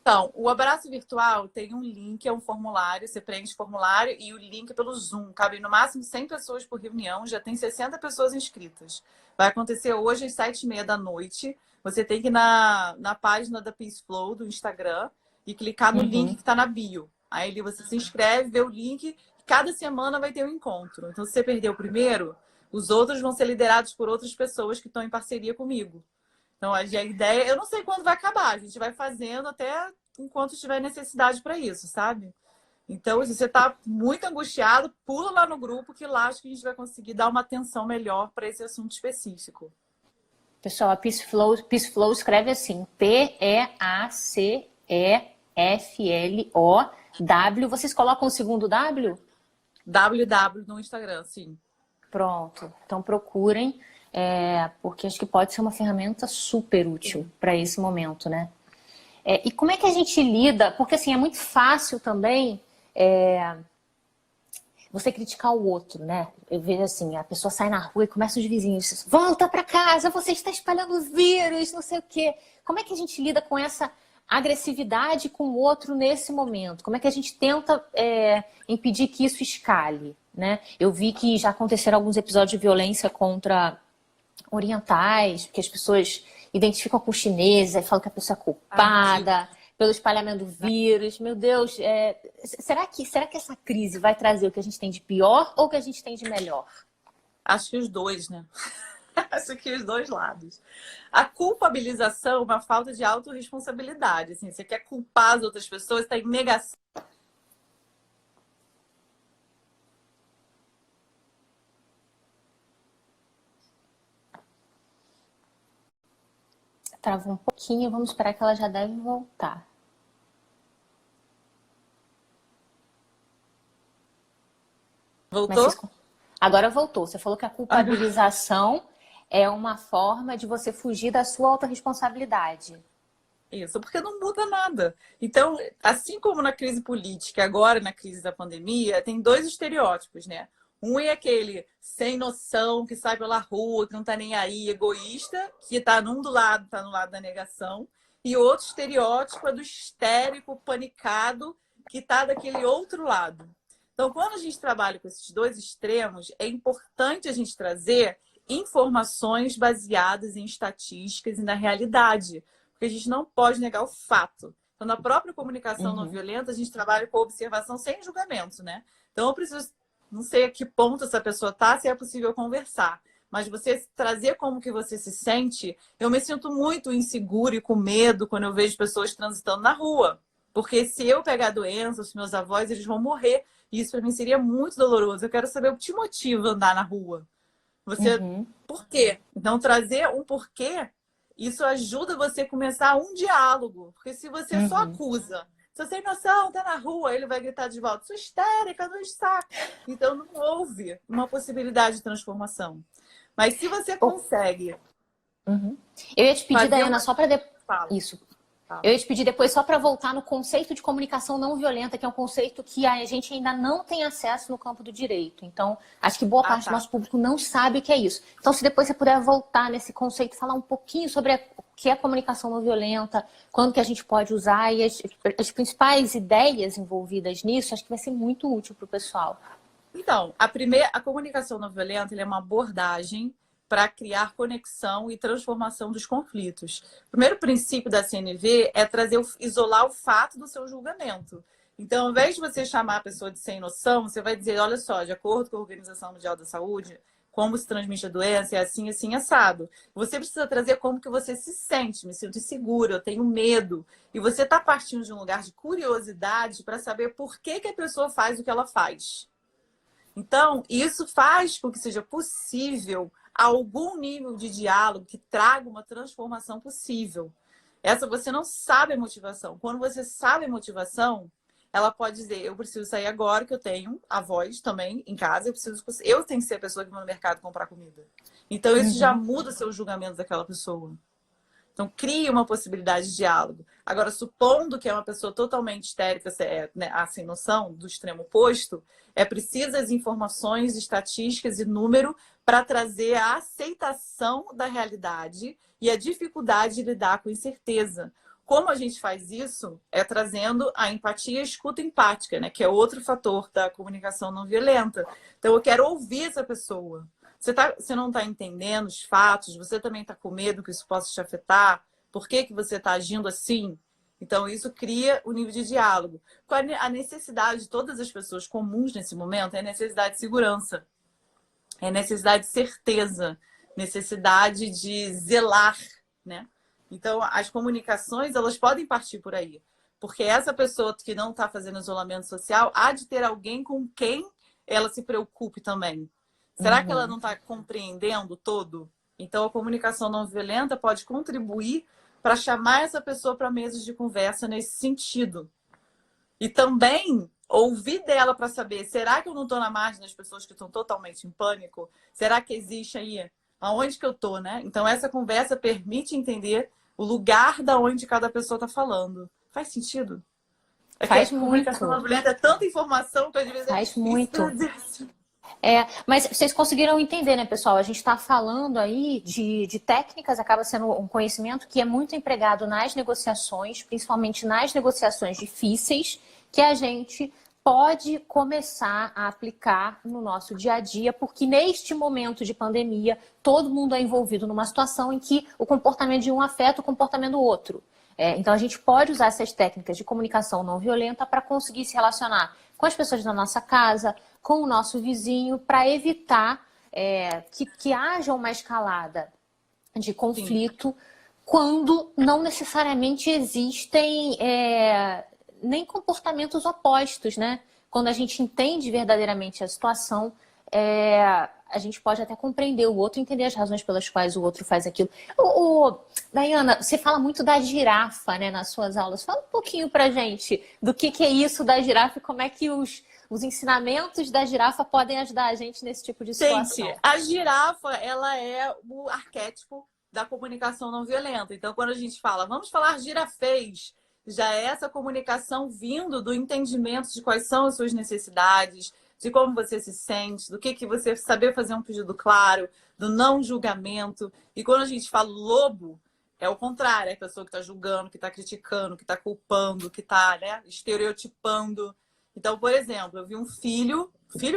Então, o abraço virtual tem um link, é um formulário, você preenche o formulário e o link é pelo Zoom. Cabe no máximo 100 pessoas por reunião, já tem 60 pessoas inscritas. Vai acontecer hoje às 7h30 da noite. Você tem que ir na página da Peace Flow do Instagram e clicar no link que está na bio. Aí ali você se inscreve, vê o link, cada semana vai ter um encontro. Então, se você perdeu o primeiro, Os outros vão ser liderados por outras pessoas que estão em parceria comigo. Então, a ideia, eu não sei quando vai acabar, a gente vai fazendo até enquanto tiver necessidade para isso, sabe? Então, se você está muito angustiado, pula lá no grupo, que lá acho que a gente vai conseguir dar uma atenção melhor para esse assunto específico. Pessoal, a Peace Flow escreve assim, P-E-A-C-E-F-L-O-W. Vocês colocam o segundo W? WW no Instagram, sim. Pronto. Então procurem, porque acho que pode ser uma ferramenta super útil para esse momento, né? E como é que a gente lida? Porque assim, é muito fácil também você criticar o outro, né? Eu vejo assim, a pessoa sai na rua e começa os vizinhos, volta para casa, você está espalhando o vírus, não sei o quê. Como é que a gente lida com essa agressividade com o outro nesse momento? Como é que a gente tenta impedir que isso escale, né? Eu vi que já aconteceram alguns episódios de violência contra orientais, porque as pessoas identificam com chineses, aí falam que a pessoa é culpada pelo espalhamento do vírus. Meu Deus, será que essa crise vai trazer o que a gente tem de pior ou o que a gente tem de melhor? Acho que os dois, né? Acho que os dois lados. A culpabilização é uma falta de autorresponsabilidade. Assim, você quer culpar as outras pessoas, está em negação. Travou um pouquinho, vamos esperar que ela já deve voltar. Voltou? Agora voltou. Você falou que a culpabilização é uma forma de você fugir da sua autorresponsabilidade. Isso, porque não muda nada. Então, assim como na crise política, agora na crise da pandemia, tem dois estereótipos, né? Um é aquele sem noção, que sai pela rua, que não tá nem aí, egoísta, que tá num do lado, tá no lado da negação. E outro estereótipo é do histérico, panicado, que tá daquele outro lado. Então, quando a gente trabalha com esses dois extremos, é importante a gente trazer informações baseadas em estatísticas e na realidade, porque a gente não pode negar o fato. Então, na própria comunicação não violenta, a gente trabalha com observação sem julgamento, né? Então, eu preciso, não sei a que ponto essa pessoa está, se é possível conversar. Mas você trazer como que você se sente, eu me sinto muito insegura e com medo quando eu vejo pessoas transitando na rua. Porque se eu pegar a doença, os meus avós, eles vão morrer. E isso para mim seria muito doloroso. Eu quero saber o que te motiva a andar na rua. Você, por quê? Então, trazer um porquê, isso ajuda você a começar um diálogo. Porque se você só acusa, se você tem noção, tá na rua, ele vai gritar de volta, sou histérica, não está. Então, não houve uma possibilidade de transformação. Mas se você consegue... Eu ia te pedir, Daiana, só para... Isso. Eu ia te pedir depois só para voltar no conceito de comunicação não violenta, que é um conceito que a gente ainda não tem acesso no campo do direito. Então, acho que boa parte do nosso público não sabe o que é isso. Então, se depois você puder voltar nesse conceito, falar um pouquinho sobre o que é comunicação não violenta, quando que a gente pode usar e as principais ideias envolvidas nisso, acho que vai ser muito útil para o pessoal. Então, a comunicação não violenta é uma abordagem para criar conexão e transformação dos conflitos. O primeiro princípio da CNV é isolar o fato do seu julgamento. Então, ao invés de você chamar a pessoa de sem noção, você vai dizer, olha só, de acordo com a Organização Mundial da Saúde, como se transmite a doença, é assim, assim, assado. Você precisa trazer como que você se sente, me sinto insegura, eu tenho medo. E você está partindo de um lugar de curiosidade para saber por que a pessoa faz o que ela faz. Então, isso faz com que seja possível algum nível de diálogo que traga uma transformação possível. Essa você não sabe a motivação. Quando você sabe a motivação, ela pode dizer, eu preciso sair agora que eu tenho avós também em casa, eu tenho que ser a pessoa que vai no mercado comprar comida. Então, isso já muda seu julgamento daquela pessoa. Então, cria uma possibilidade de diálogo. Agora, supondo que é uma pessoa totalmente histérica, né, sem noção, do extremo oposto, é preciso as informações, estatísticas e número para trazer a aceitação da realidade e a dificuldade de lidar com incerteza. Como a gente faz isso? É trazendo a empatia e a escuta empática, né, que é outro fator da comunicação não violenta. Então, eu quero ouvir essa pessoa. Você não está entendendo os fatos, você também está com medo que isso possa te afetar, por que você está agindo assim? Então, isso cria o nível de diálogo. A necessidade de todas as pessoas comuns nesse momento é a necessidade de segurança. É necessidade de certeza, necessidade de zelar, né? Então, as comunicações, elas podem partir por aí. Porque essa pessoa que não está fazendo isolamento social há de ter alguém com quem ela se preocupe também. Será que ela não está compreendendo todo? Então, a comunicação não violenta pode contribuir para chamar essa pessoa para mesas de conversa nesse sentido. E também ouvir dela para saber, será que eu não estou na margem das pessoas que estão totalmente em pânico? Será que existe aí? Aonde que eu estou, né? Então, essa conversa permite entender o lugar da onde cada pessoa está falando. Faz sentido? É que a Faz comunicação muito. não violenta é tanta informação que às vezes é Faz difícil muito. dizer isso. Mas vocês conseguiram entender, né, pessoal? A gente está falando aí de técnicas, acaba sendo um conhecimento que é muito empregado nas negociações, principalmente nas negociações difíceis, que a gente pode começar a aplicar no nosso dia a dia, porque neste momento de pandemia, todo mundo é envolvido numa situação em que o comportamento de um afeta o comportamento do outro. Então, a gente pode usar essas técnicas de comunicação não violenta para conseguir se relacionar com as pessoas da nossa casa, com o nosso vizinho, para evitar que haja uma escalada de conflito. Sim. Quando não necessariamente existem nem comportamentos opostos, né? Quando a gente entende verdadeiramente a situação, a gente pode até compreender o outro, entender as razões pelas quais o outro faz aquilo. Daiana, você fala muito da girafa, né, nas suas aulas. Fala um pouquinho pra gente do que é isso da girafa e como é que os ensinamentos da girafa podem ajudar a gente nesse tipo de situação. Gente, a girafa, ela é o arquétipo da comunicação não violenta. Então, quando a gente fala, vamos falar girafês, já é essa comunicação vindo do entendimento de quais são as suas necessidades, de como você se sente, do que você saber fazer um pedido claro, do não julgamento. E quando a gente fala lobo, é o contrário, é a pessoa que está julgando, que está criticando, que está culpando, que está, né, estereotipando. Então, por exemplo, eu vi um filho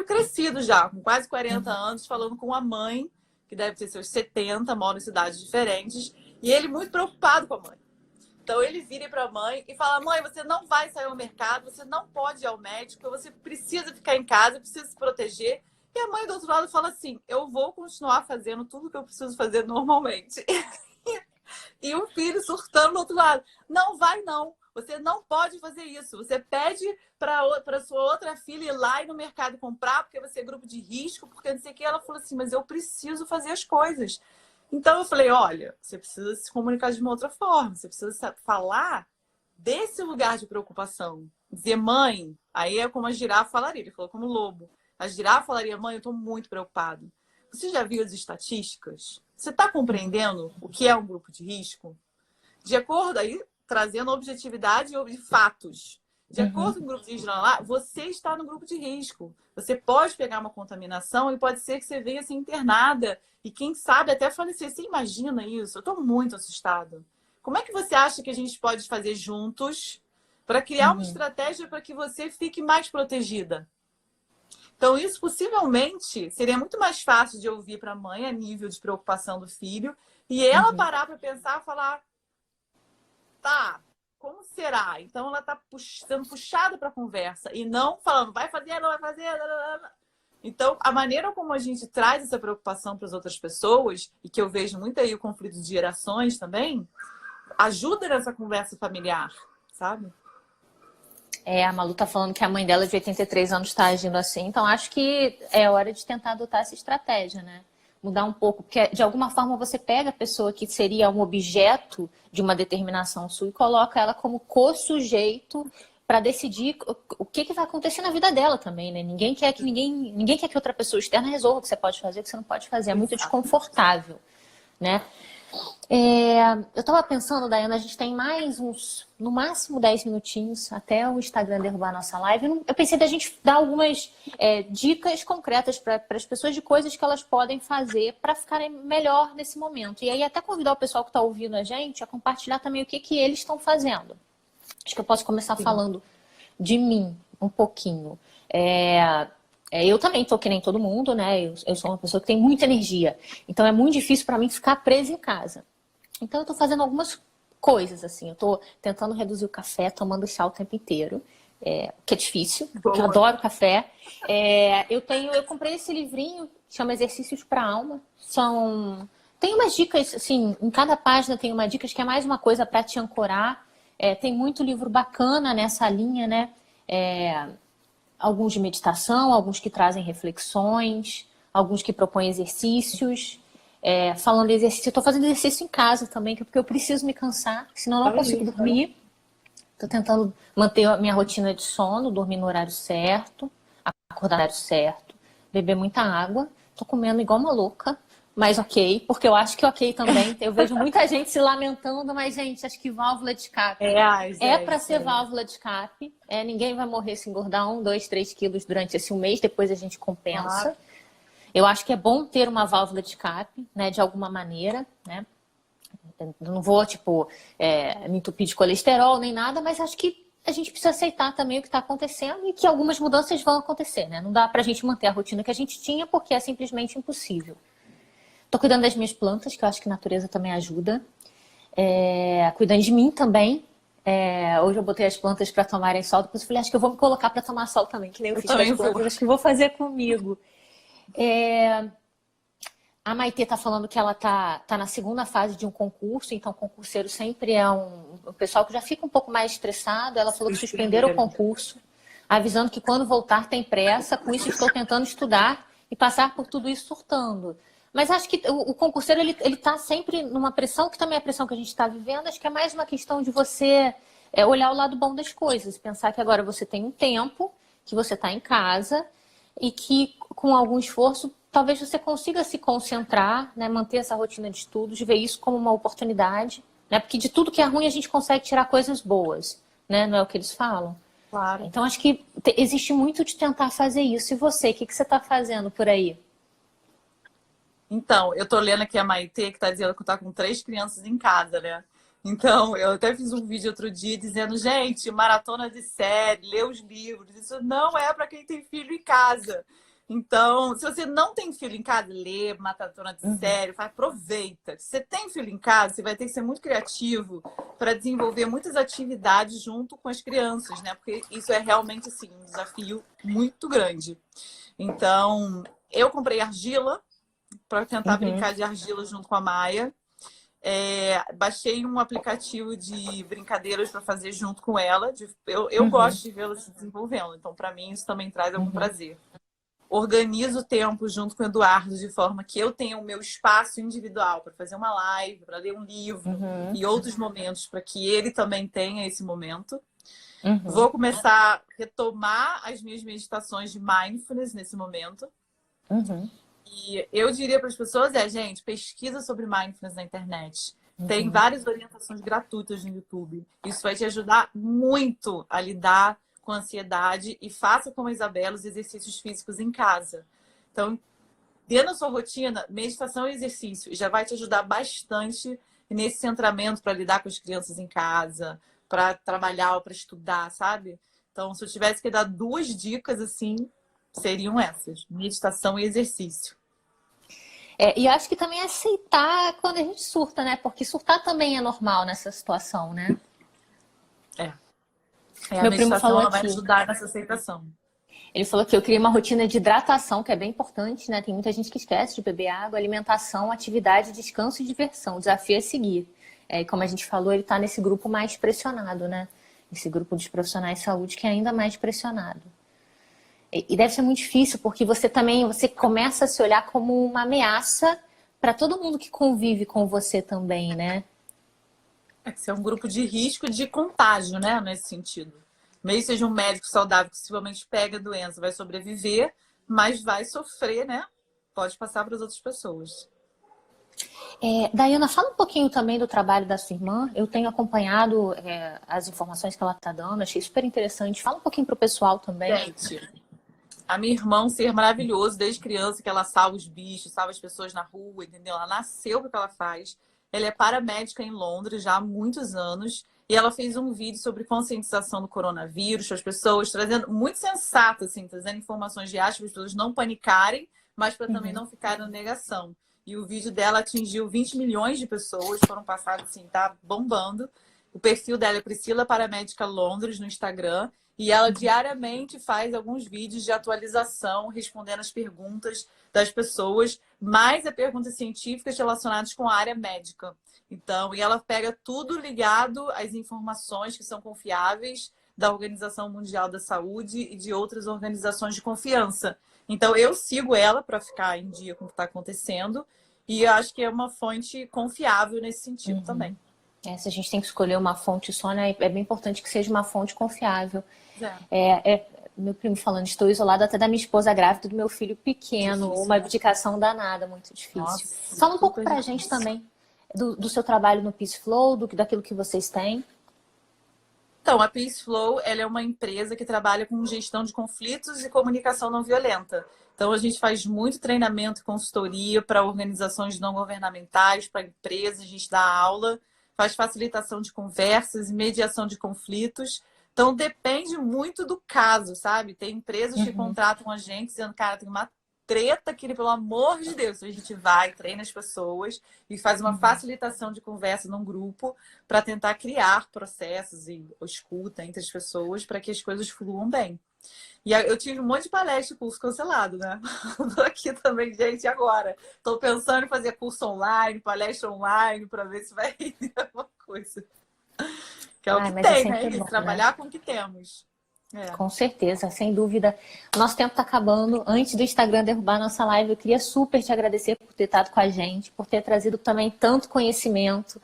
crescido já, com quase 40 anos, falando com a mãe, que deve ter seus 70, mora em cidades diferentes, e ele muito preocupado com a mãe. Então, ele vira para a mãe e fala, mãe, você não vai sair ao mercado, você não pode ir ao médico, você precisa ficar em casa, precisa se proteger. E a mãe do outro lado fala assim, eu vou continuar fazendo tudo que eu preciso fazer normalmente. E o filho surtando do outro lado, não vai não. Você não pode fazer isso. Você pede para sua outra filha ir lá e no mercado comprar, porque você é grupo de risco, porque não sei o que. Ela falou assim, mas eu preciso fazer as coisas. Então eu falei, olha, você precisa se comunicar de uma outra forma. Você precisa falar desse lugar de preocupação. Dizer, mãe, aí é como a girafa falaria. Ele falou como lobo. A girafa falaria, mãe, eu estou muito preocupado. Você já viu as estatísticas? Você está compreendendo o que é um grupo de risco? De acordo aí, trazendo objetividade e fatos. De acordo com o grupo de risco lá, você está no grupo de risco. Você pode pegar uma contaminação e pode ser que você venha ser internada e quem sabe até falecer. Você imagina isso? Eu estou muito assustada. Como é que você acha que a gente pode fazer juntos para criar uma estratégia para que você fique mais protegida? Então, isso possivelmente seria muito mais fácil de ouvir para a mãe a nível de preocupação do filho e ela parar para pensar e falar, tá, como será? Então, ela está sendo puxada para a conversa e não falando, vai fazer, não vai fazer. Então, a maneira como a gente traz essa preocupação para as outras pessoas, e que eu vejo muito aí o conflito de gerações também, ajuda nessa conversa familiar, sabe? A Malu tá falando que a mãe dela de 83 anos está agindo assim, então acho que é hora de tentar adotar essa estratégia, né? Mudar um pouco, porque de alguma forma você pega a pessoa que seria um objeto de uma determinação sua e coloca ela como co-sujeito para decidir o que vai acontecer na vida dela também, né? Ninguém quer que outra pessoa externa resolva o que você pode fazer, o que você não pode fazer. É muito desconfortável, né? Eu estava pensando, Daiana, a gente tem mais no máximo 10 minutinhos até o Instagram derrubar a nossa live. Eu pensei da gente dar algumas dicas concretas para as pessoas de coisas que elas podem fazer para ficarem melhor nesse momento. E aí até convidar o pessoal que está ouvindo a gente a compartilhar também o que eles estão fazendo. Acho que eu posso começar falando de mim um pouquinho. Eu também estou que nem todo mundo, né? Eu sou uma pessoa que tem muita energia. Então é muito difícil para mim ficar presa em casa. Então eu estou fazendo algumas coisas, assim. Eu estou tentando reduzir o café, tomando chá o tempo inteiro. Que é difícil, porque eu adoro café. Eu comprei esse livrinho chama Exercícios para a Alma. Tem umas dicas, assim, em cada página tem uma dica, que é mais uma coisa para te ancorar. Tem muito livro bacana nessa linha, né? Alguns de meditação, alguns que trazem reflexões, alguns que propõem exercícios. Falando de exercício, eu estou fazendo exercício em casa também, porque eu preciso me cansar, senão eu não consigo dormir. Estou tentando manter a minha rotina de sono, dormir no horário certo, acordar no horário certo, beber muita água. Estou comendo igual uma louca, mas ok, porque eu acho que ok também. Eu vejo muita gente se lamentando, mas, gente, acho que válvula de escape para ser válvula de escape. Ninguém vai morrer se engordar 1, 2, 3 quilos durante esse mês, depois a gente compensa. Eu acho que é bom ter uma válvula de escape, né, de alguma maneira, né? Eu não vou, me entupir de colesterol nem nada, mas acho que a gente precisa aceitar também o que está acontecendo e que algumas mudanças vão acontecer, né? Não dá para a gente manter a rotina que a gente tinha porque é simplesmente impossível. Estou cuidando das minhas plantas, que eu acho que a natureza também ajuda. Cuidando de mim também. Hoje eu botei as plantas para tomarem sol, depois eu falei, acho que eu vou me colocar para tomar sol também, que nem eu fiz com as plantas, acho que vou fazer comigo. A Maitê está falando que ela tá na segunda fase de um concurso, então concurseiro sempre é um pessoal que já fica um pouco mais estressado. Ela falou que suspenderam o concurso, avisando que quando voltar tem pressa. Com isso estou tentando estudar e passar por tudo isso surtando. Mas acho que o concurseiro ele tá sempre numa pressão, que também é a pressão que a gente está vivendo. Acho que é mais uma questão de você olhar o lado bom das coisas, pensar que agora você tem um tempo, que você está em casa e que com algum esforço talvez você consiga se concentrar, né, manter essa rotina de estudos, ver isso como uma oportunidade, né, porque de tudo que é ruim a gente consegue tirar coisas boas, né, não é o que eles falam? Claro. Então acho que existe muito de tentar fazer isso. E você, o que você está fazendo por aí? Então, eu tô lendo aqui a Maitê, que tá dizendo que tá com 3 crianças em casa, né? Então, eu até fiz um vídeo outro dia dizendo, gente, maratona de série, ler os livros, isso não é para quem tem filho em casa. Então, se você não tem filho em casa, lê maratona de série, aproveita. Se você tem filho em casa, você vai ter que ser muito criativo para desenvolver muitas atividades junto com as crianças, né? Porque isso é realmente, assim, um desafio muito grande. Então, eu comprei argila para tentar brincar de argila junto com a Maia. Baixei um aplicativo de brincadeiras para fazer junto com ela. Eu gosto de vê-la se desenvolvendo, então para mim isso também traz algum prazer. Organizo o tempo junto com o Eduardo de forma que eu tenha o meu espaço individual para fazer uma live, para ler um livro e outros momentos para que ele também tenha esse momento. Vou começar a retomar as minhas meditações de mindfulness nesse momento. E eu diria para as pessoas, gente, pesquisa sobre mindfulness na internet. Tem várias orientações gratuitas no YouTube. Isso vai te ajudar muito a lidar com a ansiedade e faça como a Isabela os exercícios físicos em casa. Então, dentro da sua rotina, meditação e exercício já vai te ajudar bastante nesse centramento para lidar com as crianças em casa, para trabalhar ou para estudar, sabe? Então, se eu tivesse que dar 2 dicas, assim, seriam essas: meditação e exercício. E acho que também aceitar quando a gente surta, né? Porque surtar também é normal nessa situação, né? Meu primo falou vai ajudar nessa aceitação. Ele falou que eu criei uma rotina de hidratação, que é bem importante, né? Tem muita gente que esquece de beber água, alimentação, atividade, descanso e diversão. O desafio é seguir. E como a gente falou, ele está nesse grupo mais pressionado, né? Esse grupo dos profissionais de saúde que é ainda mais pressionado. E deve ser muito difícil, porque você começa a se olhar como uma ameaça para todo mundo que convive com você também, né? Você é um grupo de risco de contágio, né? Nesse sentido. Mesmo que seja um médico saudável que possivelmente pega a doença, vai sobreviver, mas vai sofrer, né? Pode passar para as outras pessoas. Daiana, fala um pouquinho também do trabalho da sua irmã. Eu tenho acompanhado as informações que ela está dando, achei super interessante. Fala um pouquinho para o pessoal também. Gente, a minha irmã é um ser maravilhoso desde criança, que ela salva os bichos, salva as pessoas na rua, entendeu? Ela nasceu para o que ela faz. Ela é paramédica em Londres já há muitos anos. E ela fez um vídeo sobre conscientização do coronavírus para as pessoas, trazendo muito sensato, assim, trazendo informações reais para as pessoas não panicarem, mas para também não ficarem na negação. E o vídeo dela atingiu 20 milhões de pessoas, foram passados, assim, tá bombando. O perfil dela é Priscila Paramédica Londres no Instagram. E ela diariamente faz alguns vídeos de atualização, respondendo as perguntas das pessoas, mais perguntas científicas relacionadas com a área médica. Então, e ela pega tudo ligado às informações que são confiáveis da Organização Mundial da Saúde e de outras organizações de confiança. Então, eu sigo ela para ficar em dia com o que está acontecendo e eu acho que é uma fonte confiável nesse sentido também. Se a gente tem que escolher uma fonte só, né, é bem importante que seja uma fonte confiável. Meu primo falando, estou isolado até da minha esposa grávida e do meu filho pequeno, Difícil, uma né? abdicação danada, muito difícil. Nossa, Fala um pouco super pra difícil. gente também do seu trabalho no Peace Flow, daquilo que vocês têm. Então, a Peace Flow, ela é uma empresa que trabalha com gestão de conflitos e comunicação não violenta. Então, a gente faz muito treinamento e consultoria para organizações não governamentais, para empresas, a gente dá aula, faz facilitação de conversas e mediação de conflitos. Então, depende muito do caso, sabe? Tem empresas que contratam a gente dizendo, cara, tem uma treta aqui, pelo amor de Deus. A gente vai, treina as pessoas e faz uma facilitação de conversa num grupo para tentar criar processos e escuta entre as pessoas para que as coisas fluam bem. E eu tive um monte de palestra e curso cancelado, né? Tô aqui também, gente, agora. Tô pensando em fazer curso online, palestra online, para ver se vai render alguma coisa. Que é o que tem, né? Bom, trabalhar com o que temos. Com certeza, sem dúvida. O nosso tempo está acabando. Antes do Instagram derrubar a nossa live, eu queria super te agradecer por ter estado com a gente, por ter trazido também tanto conhecimento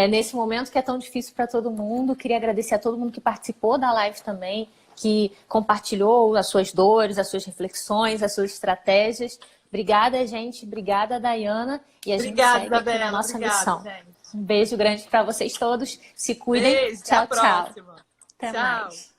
nesse momento que é tão difícil para todo mundo. Queria agradecer a todo mundo que participou da live também, que compartilhou as suas dores, as suas reflexões, as suas estratégias. Obrigada, gente. Obrigada, Dayana. E a gente segue aqui na nossa missão. Gente. Um beijo grande para vocês todos. Se cuidem. Beijo, tchau, até a próxima. Até Tchau. mais.